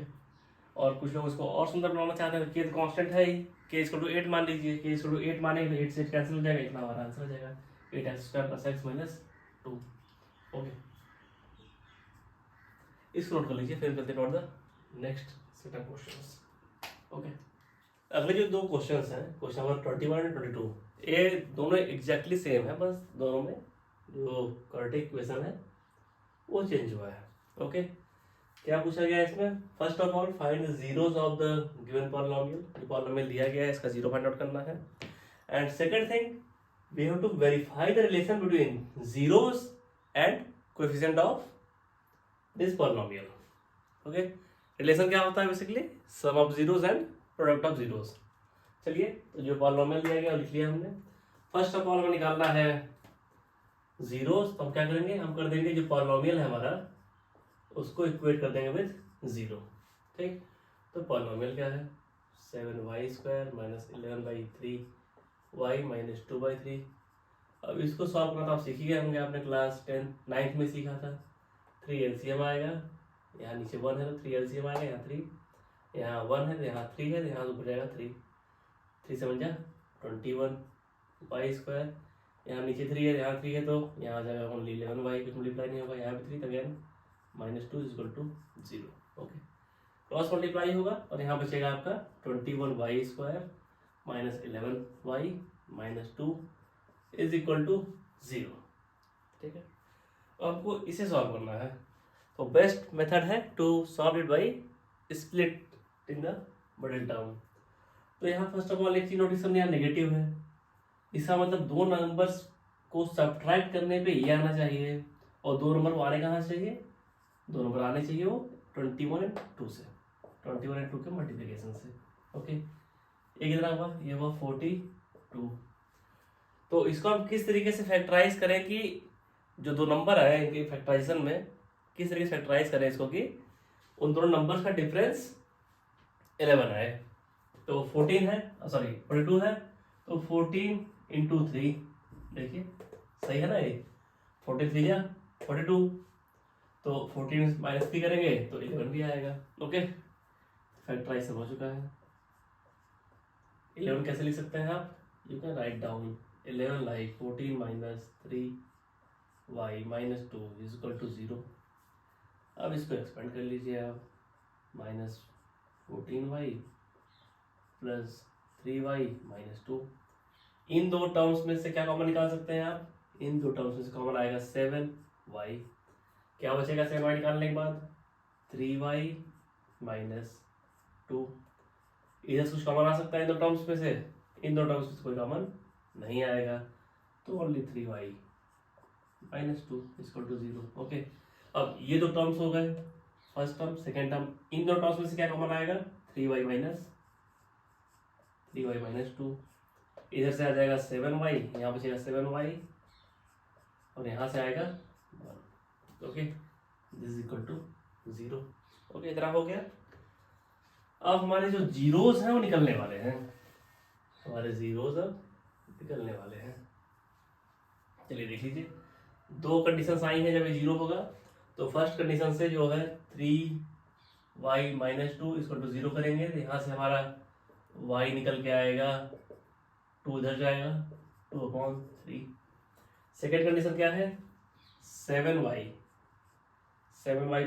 और कुछ लोग इसको और सुंदर बनाना चाहते हैं, के कांस्टेंट है ही, के इसको टू 8 मान लीजिए, के इसको टू 8 माने तो 8 से 8 कैंसिल हो जाएगा, इतना हमारा आंसर हो जाएगा 8x² plus x minus two. Okay, इसको नोट कर लीजिए, फिर चलते हैं the next set of questions. Okay, अगले जो दो क्वेश्चंस हैं, क्वेश्चन नंबर 21 और 22, ये दोनों एग्जैक्टली सेम है, बस दोनों में जो क्वाड्रेटिक इक्वेशन है वो चेंज हुआ है। ओके, क्या पूछा गया है इसमें? First of all find the zeros of the given polynomial, जो पॉलिनोमियल दिया गया है इसका जीरो फाइंड आउट करना है। And second thing, we have to verify the relation between zeros and coefficient of this polynomial. Okay, relation क्या होता है? Basically sum of zeros and product of zeros. चलिए, तो जो पॉलिनोमियल दिया गया लिख लिया हमने। फर्स्ट ऑफ ऑल हमें निकालना है जीरोस, तो हम क्या करेंगे, हम कर देंगे जो पॉलिनोमियल है हमारा उसको इक्वेट कर देंगे विद जीरो। ठीक, तो पॉलिनोमियल क्या है? 7y² minus 11/3y minus 2/3। अब इसको सॉल्व करना तो आप सीख ही गए होंगे, आपने क्लास 9th में सीखा था। 3 LCM आएगा, यहाँ नीचे 1 है तो 3 LCM आएगा, यहाँ 3, यहाँ 1 है तो यहाँ 3 है तो यहाँ ऊपर जाएगा 3, 3 से 1 21y², यहाँ नीचे 3 है, यहाँ 3 है तो यहाँ आ जाएगा ओनली 11y, कुछ मल्टीप्लाई नहीं होगा, यहाँ भी 3 अगेन -2 = 0। ओके, क्रॉस मल्टीप्लाई होगा और यहाँ बचेगा आपका 21y² माइनस 11y माइनस 2 = 0। ठीक है, आपको इसे सॉल्व करना है, तो बेस्ट मेथड है to solve it by split in the middle term. तो यहाँ फर्स्ट ऑफ ऑल एक चीज नोटिस करनी है, नेगेटिव है, इसका मतलब दो नंबर्स को सब्ट्रैक्ट करने पे ये आना चाहिए, और दो नंबर वो आने कहाँ से चाहिए? दो नंबर आने चाहिए वो 21 और 2 से, 21 और 2 के मल्टीप्लिकेशन से। ओके, ये कितना हुआ? ये हुआ 42। तो इसको हम किस तरीके से फैक्टराइज करें कि जो दो नंबर है इनके फैक्टराइजेशन में किस तरीके से फैक्टराइज करें इसको कि उन दोनों नंबर्स का डिफरेंस 11 है। तो 14 है, सॉरी 42 है, तो 14 × 3, देखिए सही है ना, ये 43 या 42, तो 14 माइनस 3 करेंगे तो 11 भी आएगा। ओके, फैक्टराइजेशन हो चुका है। 11 कैसे लिख सकते हैं आप? You can write down 11 like 14 minus 3y minus 2 = 0। अब इसको एक्सपेंड कर लीजिए आप, -14y प्लस 3y माइनस 2। इन दो टर्म्स में से क्या कॉमन निकाल सकते हैं आप? इन दो टर्म्स में से कॉमन आएगा 7y। क्या बचेगा 7y निकालने के बाद? 3y minus 2। इधर कुछ कॉमन आ सकता है इन दो टर्म्स में से? इन दो टर्म्स में से कोई कॉमन नहीं आएगा, तो ओनली 3y माइनस 2 = 0। ओके, अब ये दो टर्म्स हो गए, फर्स्ट टर्म सेकेंड टर्म। इन दो टर्म्स में से क्या कॉमन आएगा? 3y minus 2। इधर से आ जाएगा 7y, यहाँ बचेगा 7y और यहाँ से आएगा 1। Okay, this = 0। ओके, इतना हो गया। अब हमारे जो जीरोस हैं वो निकलने वाले हैं, हमारे जीरोस अब निकलने वाले हैं। चलिए देख लीजिए, दो कंडीशंस आई हैं जब ये 0 होगा। तो फर्स्ट कंडीशन से जो है 3y माइनस 2 = 0 करेंगे, तो यहाँ से हमारा y निकल के आएगा 2 इधर जाएगा 2/3। सेकेंड कंडीशन क्या है? 7y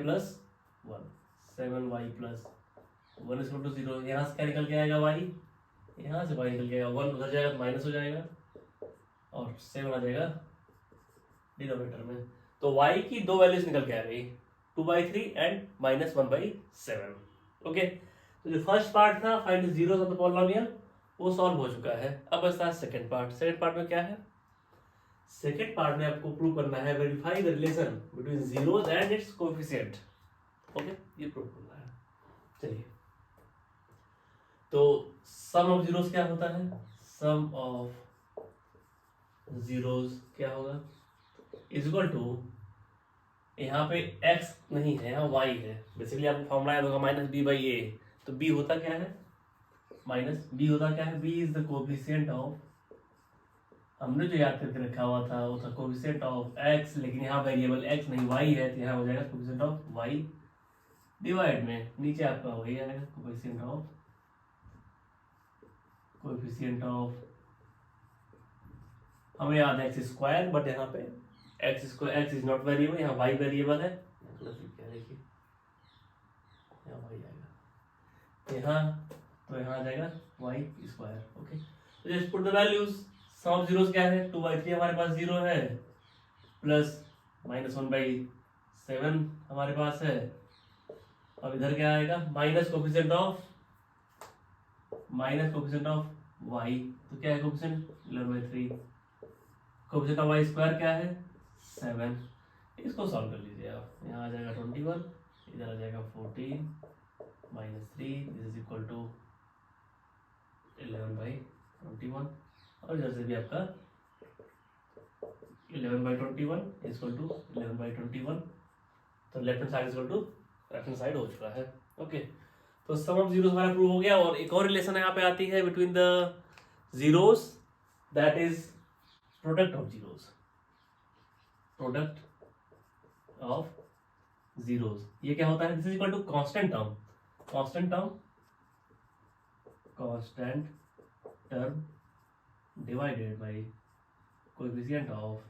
plus 1, 7y plus 1 = 0। यहाँ से क्या निकल के आएगा? y, यहाँ से y निकल के आएगा 1 उधर जाएगा तो माइनस हो जाएगा और 7 आ जाएगा डिनोमिनेटर में। तो y की दो वैल्यूज निकल के आ गई, 2/3 एंड -1/7। ओके, तो जो फर्स्ट पार्ट था find the zeros of the polynomial वो सॉल्व हो चुका है। अब बचता है सेकंड पार्ट। सेकंड पार्ट में क्या है? सेकंड पार्ट में आपको प्रूव करना है, verify the relation between zeros and it's coefficient. Okay, ये प्रूव करना है। चलिए, तो सम ऑफ जीरोस क्या होता है? सम ऑफ जीरोस क्या होगा? = यहाँ पे x नहीं है, यहाँ y है। बेसिकली आपको फॉर्मूला याद होगा -b/a। तो b होता क्या है? b होता क्या है? b is the coefficient of हमने जो याद करके रखा हुआ था वो था कोफिशिएंट ऑफ एक्स, लेकिन यहाँ वेरिएबल एक्स नहीं वाई है, तो यहाँ हो जाएगा कोफिशिएंट ऑफ वाई डिवाइड में नीचे आपका वही आएगा कोफिशिएंट ऑफ हमें याद है एक्स स्क्वायर, बट यहाँ पे x square x is not variable, यहाँ वाई वेरिएबल है। देखिए यहाँ वाई आएगा यहाँ, तो यहाँ आ जाएगा वाई स्क्वायर। ओके, तो just put the values. Sum of zeros क्या है, 2/3 हमारे पास जीरो है, प्लस -1/7 हमारे पास है। अब इधर क्या आएगा, माइनस कोफिशिएंट ऑफ वाई, तो क्या है coefficient 11/3। Coefficient of y square क्या है 7। इसको सॉल्व कर लीजिए आप, यहाँ आ जाएगा 21, इधर आ जाएगा 14 -3 दिस इज इक्वल टू 11/21, और इधर से भी आपका 11/21 इक्वल टू 11/21, तो left hand side equal to right hand side हो चुका है। ओके, तो सम ऑफ जीरोस हमारा प्रूव हो गया। और एक और रिलेशन यहाँ पे आती है between the zeros, that is product of zeros. ये क्या होता है, this is equal to constant term divided by coefficient of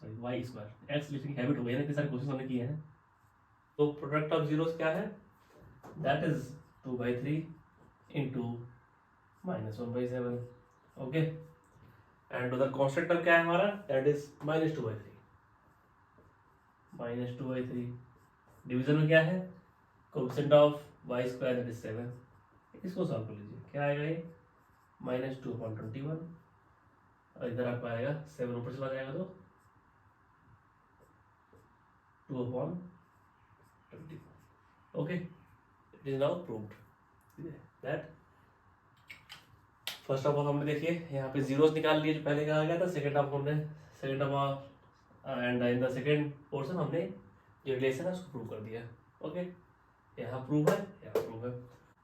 y square. X लिखने की हैबिट हो गई है ना, इतने सारे क्वेश्चन हमने किए हैं। तो प्रोडक्ट ऑफ जीरोस क्या है, that is 2/3 into -1/7। Okay, and उधर कांस्टेंट टर्म क्या है हमारा, दैट इज -2/3। डिवीजन में क्या है, coefficient of y square that is 7। इसको सॉल्व कर लीजिए, क्या आएगा ये -2/21, और इधर आपको आएगा 7 ऊपर चला जाएगा तो 2/21। Okay, it is now proved that first of all हमने देखिए यहाँ पे जीरोस निकाल लिए जो पहले कहा गया था। Second of and in the second portion हमने जो रिलेशन है उसको प्रूव कर दिया। ओके, यहाँ प्रूव है, यहाँ प्रूव है,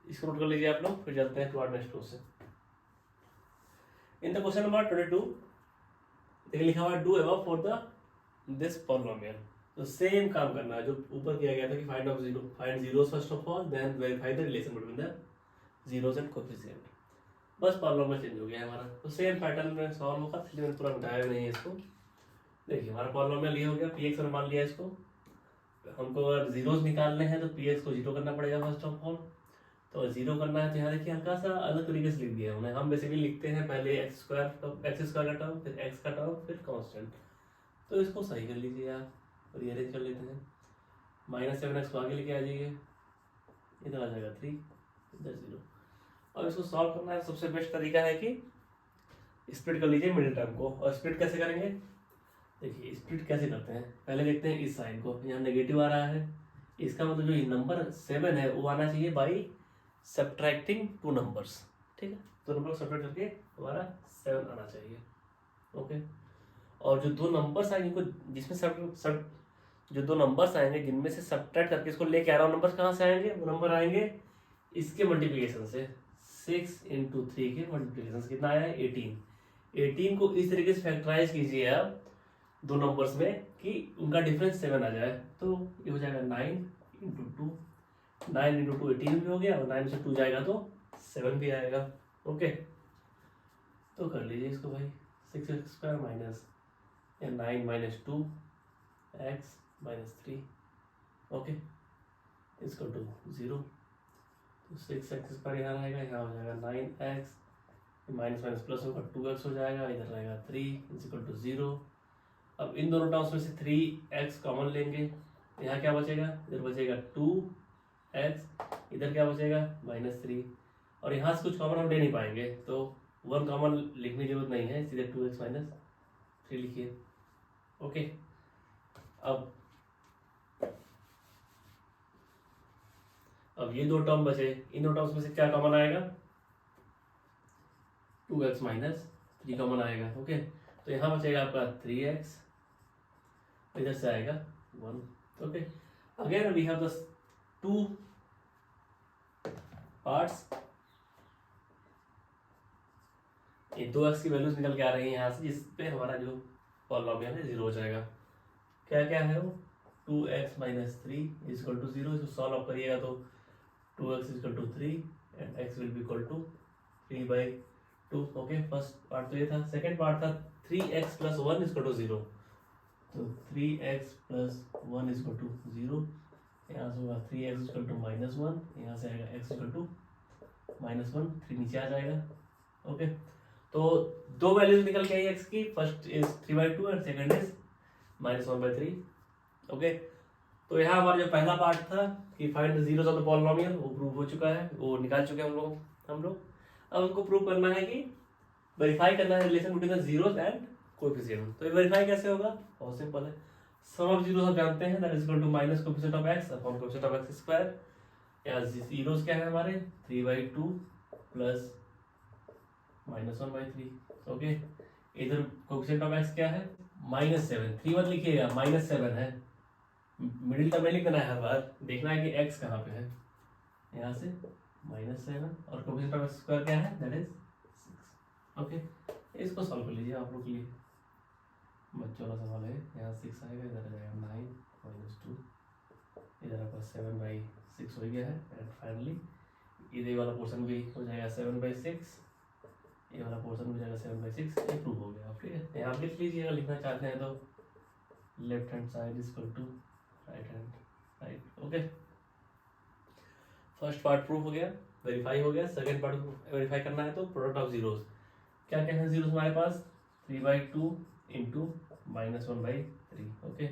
इसको नोट कर लीजिए आप लोग, फिर चलते हैं to our next question. In the question number 22 देखिए लिखा हुआ है do above for the this polynomial. तो सेम काम करना है जो ऊपर किया गया था कि find zeros first of all, then verify the relation between the zeros and coefficient. बस पॉलिनोमियल चेंज हो गया है हमारा, तो सेम पैटर्न में सॉल्व होगा, इसलिए मैंने पूरा बताया नहीं है इसको। देखिए हमारा पॉलिनोमियल ये हो गया, पी एक्स मान लिया इसको। हमको अगर जीरोस निकालने हैं तो पी एक्स को जीरो करना पड़ेगा फर्स्ट ऑफ ऑल। तो जीरो करना है तो यहाँ देखिए हल्का सा अलग तरीके से लिख दिया हमने। हम बेसिकली लिखते हैं पहले एक्स स्क्वायर का टर्म, फिर एक्स का टर्म, फिर कांस्टेंट। तो इसको सही कर लीजिए आप, रीअरेंज कर लेते हैं। -7x को आगे लेके आ जाइए, इधर आ जाएगा 3, इधर 0। अब इसको सॉल्व करना है, सबसे बेस्ट तरीका है कि स्प्लिट कर लीजिए मिडिल टर्म को। और स्प्लिट कैसे करेंगे, देखिए स्प्लिट कैसे करते हैं, पहले देखते हैं इस साइन को। यहाँ नेगेटिव आ रहा है, इसका मतलब जो नंबर 7 है वो आना चाहिए बाई सब्ट्रैक्टिंग 2 नंबर्स। ठीक है, 2 नंबर सब्ट्रैक्ट करके हमारा 7 आना चाहिए। ओके, और जो 2 नंबर्स आएंगे जिसमें जो 2 नंबर्स आएंगे जिनमें से सब्ट्रैक्ट करके इसको लेके आ रहा हूँ, नंबर्स कहाँ से आएंगे, वो नंबर आएंगे इसके मल्टीप्लिकेशन से। 6 × 3 के मल्टीप्लिकेशन से कितना आया है 18 को इस तरीके से फैक्टराइज कीजिए आप 2 नंबर्स में कि उनका डिफरेंस 7 आ जाए। तो ये हो जाएगा 9 × 2, 9 × 2 18 भी हो गया, और 9 से 2 जाएगा तो 7 भी आएगा। ओके, तो कर लीजिए इसको भाई, 6x² माइनस 9 - 2x - 3। ओके, इसको 0, तो 6x² यहाँ रहेगा, यहाँ हो जाएगा 9x, माइनस प्लस होगा 2x हो जाएगा, इधर रहेगा 3 = 0। अब इन दोनों टर्म्स में से 3x कॉमन लेंगे, यहाँ क्या बचेगा, इधर बचेगा 2x, इधर क्या बचेगा -3, और यहाँ से कुछ कॉमन हम ले नहीं पाएंगे, तो 1 कॉमन लिखने की जरूरत नहीं है, सीधे 2x - 3 लिखिए। ओके, अब ये 2 टर्म बचे, इन 2 टर्म्स में से क्या कॉमन आएगा, 2x - 3 कॉमन आएगा। ओके, तो यहाँ बचेगा आपका 3x, इधर से आएगा 1। Okay, again we have the 2 parts, ये 2x की वैल्यूज निकल के आ रही है यहाँ से, जिस पे हमारा जो पॉलिनोमियल है 0 हो जाएगा। क्या क्या है वो, 2x माइनस 3 इजकल टू 0। इसको सॉल्व अप करिएगा तो 2x equal to 3 and x will be equal to 3/2। Okay, first part तो ये था। सेकेंड पार्ट था 3x प्लस 1 इजकल टू 0। तो 3x प्लस 1 इजकल टू 0, यहाँ से होगा 3x इजकल टू -1, यहाँ से आएगा x इजकल टू -1, 3 नीचे आ जाएगा। ओके, तो दो वैल्यूज निकल के आई x की, first is 3/2 and second is -1/3। Okay, तो यहाँ हमारा जो पहला पार्ट था कि find the zeros of the polynomial, वो प्रूव हो चुका है, वो निकाल चुके हैं हम लोग। अब हमको प्रूव करना है कि वेरीफाई करना है relation between the zeros and coefficient. तो ये वेरीफाई कैसे होगा, बहुत सिंपल है। सम ऑफ जीरोस आप जानते हैं, that is equal to minus coefficient of x upon coefficient of x square. यहाँ जीरोस क्या है हमारे, 3/2 प्लस -1/3। ओके, इधर कोएफिशिएंट ऑफ x क्या है, -7। 3 मत लिखिएगा, -7 है। मिडिल टर्म में लिख देना है, हर बार देखना है कि x कहाँ पे है। यहाँ से -7 और कोएफिशिएंट ऑफ x स्क्वायर क्या है, दैट इज 6। ओके, इसको सॉल्व कर लीजिए आप लोग के लिए, बच्चों का सवाल है। यहाँ 6 आएगा, इधर आ जाएगा 9 -2, इधर आपका 7/6 हो गया है। एंड फाइनली इधर वाला पोर्शन भी हो जाएगा 7/6, ये वाला पोर्शन हो जाएगा 7/6। ये प्रूव हो गया। ठीक है, यहाँ लिख लीजिएगा, लिखना चाहते हैं तो left hand side is equal to right hand side. Okay, first part prove हो गया, वेरीफाई हो गया। सेकंड पार्ट वेरीफाई करना है तो प्रोडक्ट ऑफ जीरोस, क्या क्या है जीरोस हमारे पास, 3/2 इंटू -1/3। ओके,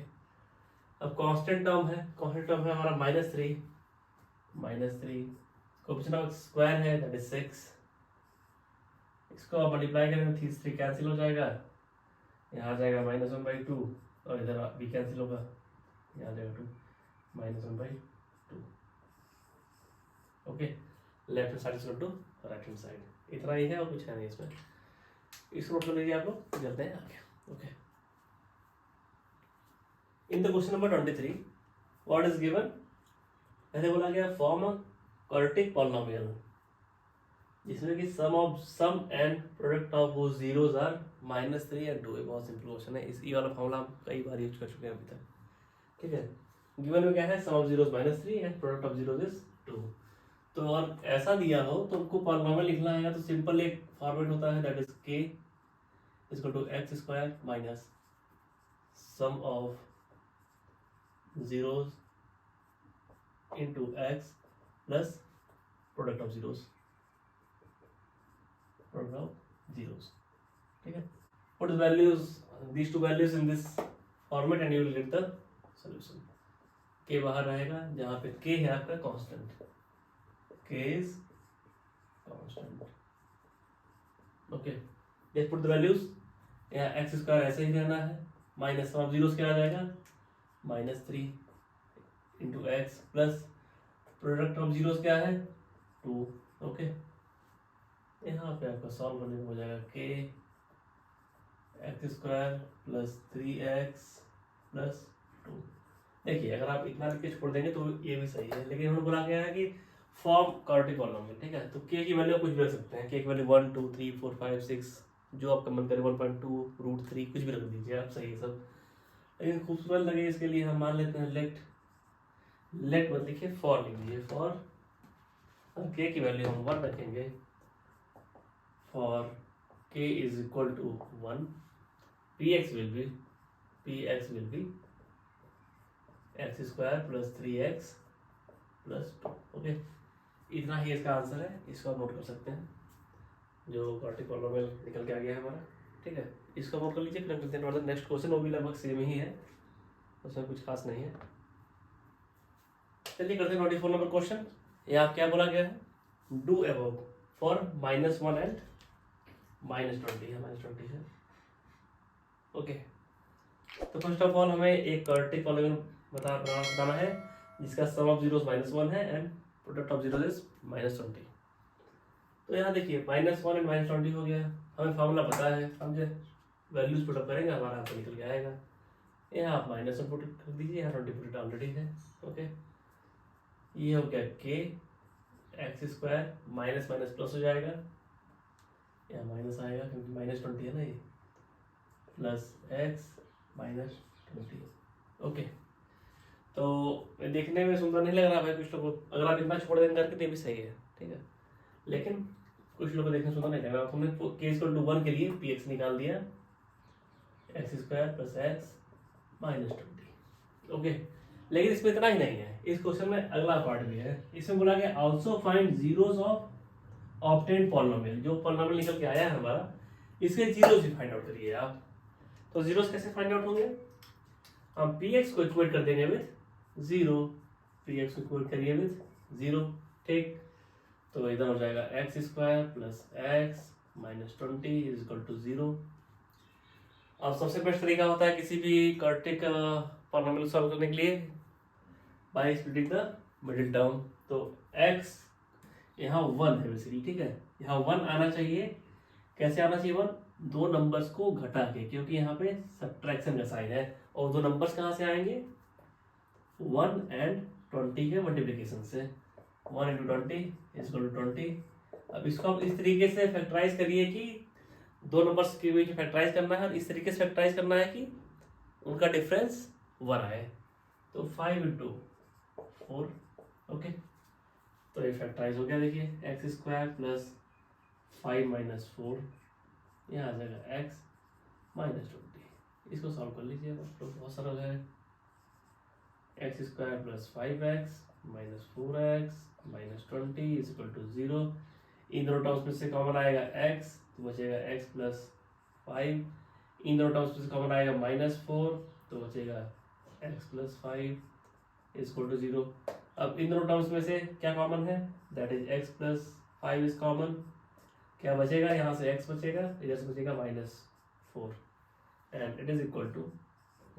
अब कांस्टेंट टर्म है, कांस्टेंट टर्म है हमारा -3, कोएफिशिएंट ऑफ स्क्वायर है दैट इज 6। इसको आप मल्टीप्लाई करेंगे 3 कैंसिल हो जाएगा, यहाँ आ जाएगा -1/2 और इधर भी कैंसिल होगा, यहाँ आ जाएगा 2 -1/2। Okay, left hand side equal to right hand side, इतना ही है और कुछ है नहीं इसमें। इसको नोट कर लीजिए आप लोग, चलते हैं आगे। Okay, in the question number 23 what is given, पहले बोला गया फॉर्म अ क्वाड्रेटिक पॉलिनोमियल जिसमें कि सम एंड प्रोडक्ट ऑफ वो जीरोस आर -3 एंड 2। बहुत सिंपल क्वेश्चन है, इस वाला फॉर्मूला हम कई बार यूज कर चुके हैं अभी तक। ठीक है, गिवन में क्या है, sum of zeros -3 and product of zeros is 2। तो और ऐसा दिया हो तो उनको पॉलिनोमियल लिखना है तो सिंपल एक फॉर्मेट होता है, that is k equal to x square minus sum of zeros into x plus product of zeros, product of zeros. ठीक है, put values these two values in this format and you will get the solution. k बाहर रहेगा, जहाँ पे k है आपका कांस्टेंट, k is constant। Okay, let's put the values. यहाँ एक्स स्क्वायर ऐसे ही रहना है, माइनस ऑफ जीरोस क्या आ जाएगा, -3 into x plus product of zeros क्या है 2। ओके, यहाँ पे आपका सॉल्व करने में हो जाएगा k x square plus 3x plus 2। देखिए, अगर आप इतना लिख के छोड़ देंगे तो ये भी सही है, लेकिन हमने बोला गया है कि फॉर्म क्वाड्रेटिक पॉलिनोमियल। ठीक है, तो k की वैल्यू कुछ भी रख सकते हैं, k की वैल्यू 1 2 3 4 5 6 जो आपका मन करे, 1.2 √3 कुछ भी रख दीजिए आप, सही है सब। लेकिन खूबसूरत लगे इसके लिए हम मान लेते हैं लेट मत लिखिए, फॉर लिख दीजिए, फॉर और k की वैल्यू हम 1 रखेंगे, for k is equal to 1 px will be x square plus 3x plus 2। Okay, इतना ही इसका आंसर है, इसको आप नोट कर सकते हैं, जो क्वाड्रेटिक पॉलिनोमियल निकल के आ गया है हमारा। ठीक है, इसको नोट कर लीजिए, फिर हम चलते हैं नेक्स्ट क्वेश्चन, वो भी लगभग सेम ही है, उसमें कुछ खास नहीं है। चलिए करते हैं 24 नंबर क्वेश्चन। यहाँ क्या बोला गया है, डू अबव फॉर -1 एंड -20 है, -20 है। ओके, तो फर्स्ट ऑफ ऑल हमें एक क्वाड्रेटिक पॉलिनोमियल बताना है जिसका सम ऑफ जीरोस -1 है and product of zeros is -20। तो यहाँ देखिए -1 एंड -20 हो गया, हमें फार्मूला पता है, समझे, वैल्यूज पुटअप करेंगे हमारा आंसर निकल के आएगा। यहाँ आप -1 पुट कर दीजिए, यहाँ 20 पुट ऑलरेडी है। ओके, ये हो गया k x square minus minus plus हो जाएगा, यहाँ माइनस आएगा क्योंकि -20 है ना ये, प्लस x -20। ओके, तो देखने में सुंदर नहीं लग रहा भाई कुछ लोगों को, अगर आप इतना छोड़ देंगे करके तो भी सही है, ठीक है, लेकिन कुछ लोगों को देखने सुंदर नहीं लग रहा। हमने k = 1 के लिए px निकाल दिया, x² + x -20। ओके, लेकिन इसमें इतना ही नहीं है, इस क्वेश्चन में अगला पार्ट भी है। इसमें बोला गया also find zeros of obtained polynomial. जो पॉलिनोमियल निकल के आया है हमारा, इसके जीरोस भी फाइंड आउट करिए आप। तो जीरोस कैसे फाइंड आउट होंगे, हम px को इक्वेट कर देंगे विद 0, px को इक्वेट करिए विद 0, ठीक। तो इधर हो जाएगा x² + x -20 = 0। अब सबसे बेस्ट तरीका होता है किसी भी क्वाड्रेटिक पॉलिनोमियल सॉल्व करने के लिए, by splitting the middle term. तो x यहाँ 1 है बेसिकली, ठीक है, यहाँ 1 आना चाहिए। कैसे आना चाहिए 1? दो नंबर्स को घटा के, क्योंकि यहाँ पे सब्ट्रैक्शन का साइन है, और दो नंबर्स कहाँ से आएंगे, 1 and 20 के मल्टीप्लिकेशन से। 1 × 20 = 20। अब इसको आप इस तरीके से फैक्टराइज करिए कि दो नंबर्स के बीच फैक्टराइज करना है, और इस तरीके से फैक्टराइज करना है कि उनका डिफरेंस 1 आए। तो 5 × 4, ओके, तो ये फैक्टराइज हो गया। देखिए x² + 5 - 4, यहाँ आ जाएगा x -20। इसको सॉल्व कर लीजिए आप लोग, बहुत सरल है। x² + 5x -4x -20 = 0। इन दोनों टर्म्स में से कॉमन आएगा x, तो बचेगा x + 5। इन दोनों टर्म्स में से कॉमन आएगा -4, तो बचेगा x + 5 = 0। अब इन दोनों टर्म्स में से क्या कॉमन है, that is x + 5 is common. क्या बचेगा, यहाँ से x बचेगा, इधर से बचेगा -4, and it is equal to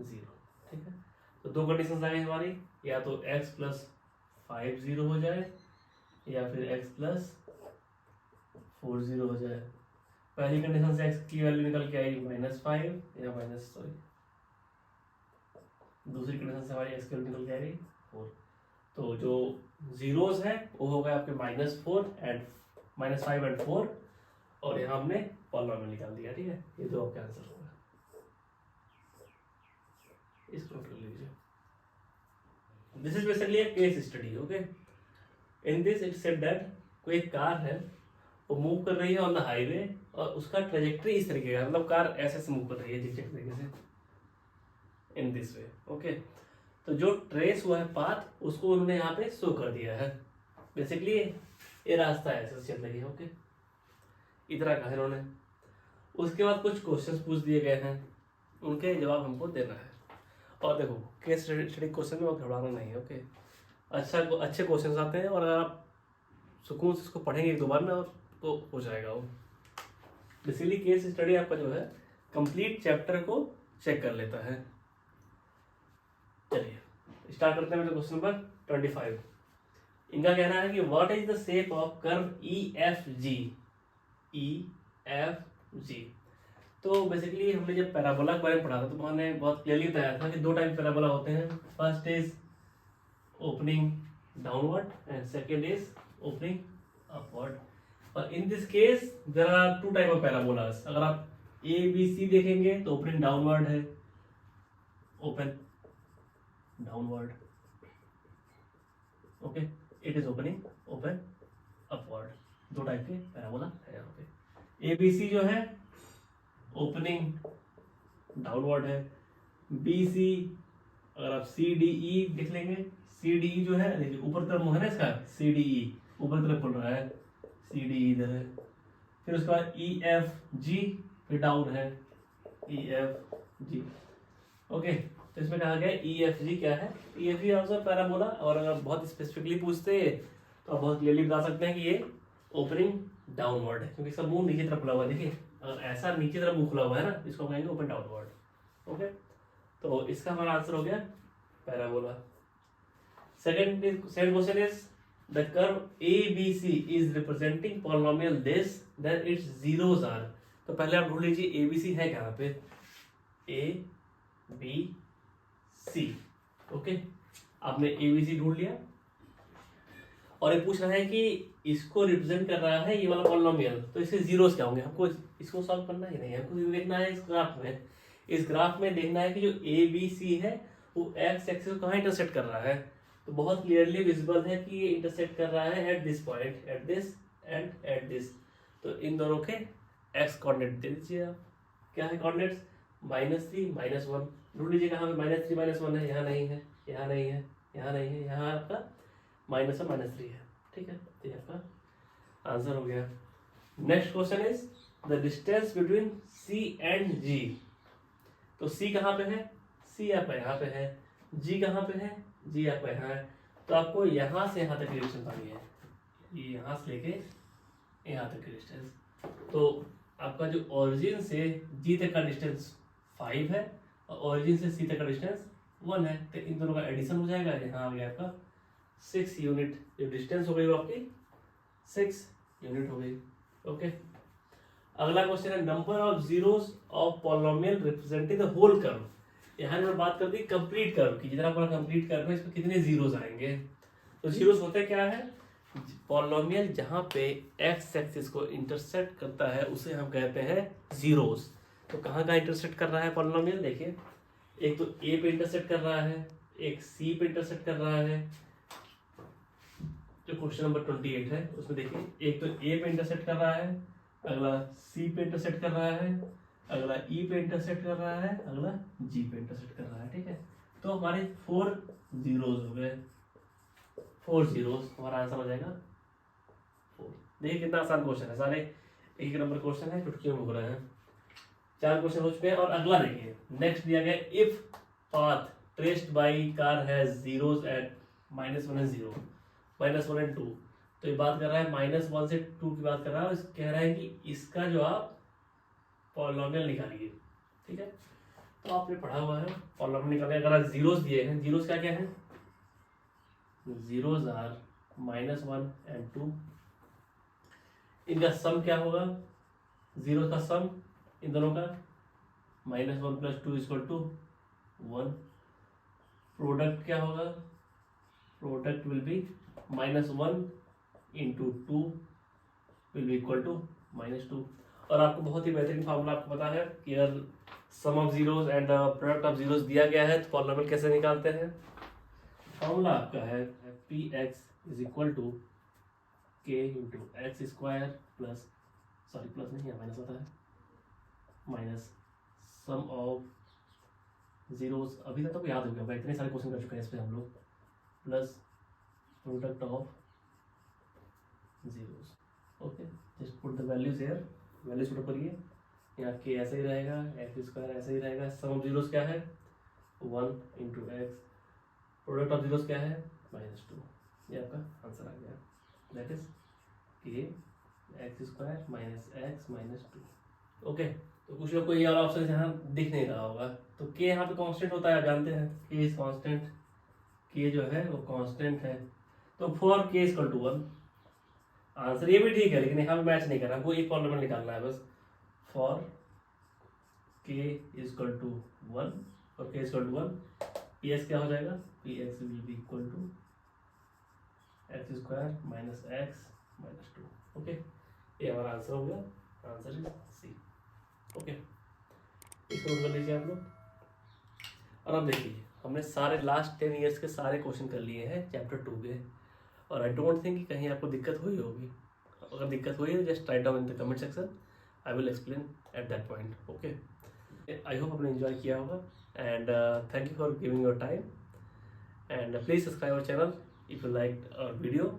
0, ठीक है। तो दो कंडीशन आ गई हमारी, या तो x + 5 0 हो जाए, या फिर x + 4 0 हो जाए। पहली कंडीशन से x की वैल्यू निकल के आई -5 या दूसरी कंडीशन से हमारी x की वैल्यू निकल के आई 4। तो जो जीरोस है वो हो गए आपके -5 एंड 4, और यहाँ हमने पॉलिनोमियल निकाल दिया, ठीक है। ये दो आपका आंसर होगा, इसको नोट कर लीजिए। This is basically a case study, okay. In this it said that कोई कार है, वो मूव कर रही है ऑन द हाईवे, और उसका ट्रेजेक्टरी इस तरीके का, मतलब कार ऐसे से मूव कर रही है जिस तरीके से, इन दिस वे, ओके। तो जो ट्रेस हुआ है पाथ, उसको उन्होंने यहाँ पे शो कर दिया है। बेसिकली ये रास्ता ऐसे चल रही है, ओके, इतना कहा इन्होंने। उसके बाद कुछ क्वेश्चंस पूछ दिए गए हैं, उनके जवाब हमको देना है। और देखो केस स्टडी क्वेश्चन में घबराना नहीं है, ओके। अच्छे क्वेश्चंस आते हैं, और अगर आप सुकून से इसको पढ़ेंगे एक दो बार ना, तो हो जाएगा वो। बेसिकली केस स्टडी आपका जो है कंप्लीट चैप्टर को चेक कर लेता है। चलिए स्टार्ट करते हैं क्वेश्चन नंबर 25। इनका कहना है कि what is the shape of curve EFG। तो बेसिकली हमने जब पैराबोला के बारे में पढ़ा था, तो हमने बहुत क्लियरली बताया था कि दो टाइप पैराबोला होते हैं। First is opening downward and second is opening upward. और in this case there are two type of parabolas. अगर आप ABC देखेंगे तो ओपनिंग डाउनवर्ड है, open downward, okay, it is opening open upward. दो type के पैराबोला है यहाँ पे। ABC जो है ओपनिंग डाउनवर्ड है। BC अगर आप CDE देख लेंगे, CDE जो है देखिए ऊपर तरफ मुंह है ना इसका, CDE ऊपर तरफ खुल रहा है, CDE इधर है। फिर उसके बाद EFG फिर डाउन है, EFG, ओके। तो इसमें कहा गया EFG क्या है, EFG आल्सो पैराबोला। और अगर बहुत स्पेसिफिकली पूछते हैं तो आप बहुत क्लियरली बता सकते हैं कि ये ओपनिंग डाउनवर्ड है, क्योंकि इसका मुंह नीचे तरफ खुला हुआ है। देखिए अगर ऐसा नीचे तरफ मुंह खुला हुआ है ना, इसको कहेंगे ओपन डाउनवर्ड, ओके। तो इसका हमारा आंसर हो गया parabola. Second question is the curve ABC is representing polynomial this, then it's zeros are. तो पहले आप ढूंढ लीजिए ABC है कहाँ पे, ABC, ओके। आपने ABC ढूंढ लिया। और ये पूछ रहा है कि इसको रिप्रेजेंट कर रहा है ये वाला पॉलिनोमियल, तो इसके जीरोस क्या होंगे, हमको इसको सॉल्व करना ही नहीं है, हमको देखना है इस ग्राफ में। इस ग्राफ में देखना है कि जो ए बी सी है वो एक्स एक्सिस को कहाँ इंटरसेक्ट कर रहा है। तो बहुत क्लियरली विजिबल है कि ये इंटरसेक्ट कर रहा है at this point, at this and at this. तो इन दोनों के एक्स कोऑर्डिनेट दे दीजिए आप। क्या है कोऑर्डिनेट्स, -3 -1। ढूंढ लीजिए कहाँ पे -3 -1 है, यहाँ नहीं है, यहाँ नहीं है, यहाँ नहीं है, यहाँ आपका -1 -3 है। ठीक है, तो ये आपका आंसर हो गया। Next question is the distance between C and G. तो सी कहाँ पे है, सी आपका यहाँ पे है, जी कहाँ पे है, जी आपका यहाँ है। तो आपको यहाँ से यहाँ तक की डिस्टेंस पानी है, ये यहाँ से लेके यहाँ तक की डिस्टेंस। तो आपका जो ओरिजिन से जी तक का डिस्टेंस 5 है और ओरिजिन से सी तक का डिस्टेंस 1 है। तो इन दोनों का एडिशन हो जाएगा, यहाँ आ गया आपका 6 यूनिट। जो डिस्टेंस हो गई वो आपकी 6 यूनिट हो गई। ओके, अगला क्वेश्चन है number of zeros of polynomial representing the whole curve. यहाँ मैं बात कर दी कंप्लीट कर्व की, जितना पूरा कंप्लीट कर्व है इसमें कितने जीरोस आएंगे। तो जीरोस होते क्या है, पॉलिनोमियल जहाँ पे एक्स एक्सिस को इंटरसेक्ट करता है उसे हम कहते हैं जीरोस। तो कहाँ कहाँ इंटरसेक्ट कर रहा है पॉलिनोमियल, देखिए एक तो ए पे इंटरसेक्ट कर रहा है, एक सी पे इंटरसेक्ट कर रहा है। जो क्वेश्चन नंबर 28 है उसमें देखिए एक तो ए पे इंटरसेक्ट कर रहा है, अगला सी पे इंटरसेक्ट कर रहा है, अगला ई पे इंटरसेक्ट कर रहा है, अगला जी पे इंटरसेक्ट कर रहा है। ठीक है, तो हमारे 4 जीरोस हो गए, 4 जीरोस हमारा आंसर हो जाएगा 4। देखिए कितना आसान क्वेश्चन है, सारे एक नंबर क्वेश्चन है, चुटकियों में हो रहे हैं। 4 क्वेश्चन हो चुके हैं। और अगला देखिए नेक्स्ट दिया गया, if path traced by car has zeros eight -1 and 0, -1 and 2। तो ये बात कर रहा है -1 से 2 की बात कर रहा है, कह रहा है कि इसका जो आप पॉलिनोमियल निकालिए। ठीक है, तो आपने पढ़ा हुआ है पॉलिनोमियल निकालने, अगर जीरोस दिए हैं, जीरोस क्या क्या है, जीरोस आर -1 and 2। इनका सम क्या होगा, जीरो का सम इन दोनों का -1 + 2 = 1। प्रोडक्ट क्या होगा, product will be -1 × 2 will be equal to -2। और आपको बहुत ही बेहतरीन फार्मूला आपको पता है कि अगर sum of zeros and product of zeros दिया गया है तो पॉलिनोमियल कैसे निकालते हैं। फार्मूला आपका है px = k × x² plus, sorry plus नहीं है माइनस होता है, माइनस सम ऑफ जीरोस, अभी तक तो याद हो गया, इतने सारे क्वेश्चन कर चुके हैं इस पर हम लोग, plus product of zeros. Okay, just put the values here, values put करिए, यहाँ के ऐसे ही रहेगा, x² ऐसे ही रहेगा। सम ऑफ जीरोस क्या है, 1 × x, प्रोडक्ट ऑफ जीरोस क्या है, -2। ये आपका आंसर आ गया, that is k x² - x -2। Okay, तो कुछ लोग को ये वाला ऑप्शन यहाँ दिख नहीं रहा होगा, तो k यहाँ पे कांस्टेंट होता है, आप जानते हैं k इज कांस्टेंट, k जो है वो कांस्टेंट है। तो फॉर k = 1 आंसर, ये भी ठीक है लेकिन यहाँ पे मैच नहीं कर रहा, वो एक पॉलिनोमियल निकालना है बस। फॉर k = 1, और k = 1, px क्या हो जाएगा, px will be equal to x² - x -2। Okay, ये हमारा आंसर हो गया, आंसर इज सी। ओके, इसको नोट कर लीजिए आप लोग। और अब देखिए हमने सारे लास्ट 10 ईयर्स के सारे क्वेश्चन कर लिए हैं चैप्टर 2 के, और आई डोंट थिंक कि कहीं आपको दिक्कत हुई होगी। अगर दिक्कत हुई है just write down in the comment section, I will explain at that point. Okay, I hope आपने एंजॉय किया होगा, and thank you for giving your time, and please subscribe our channel if you like our video.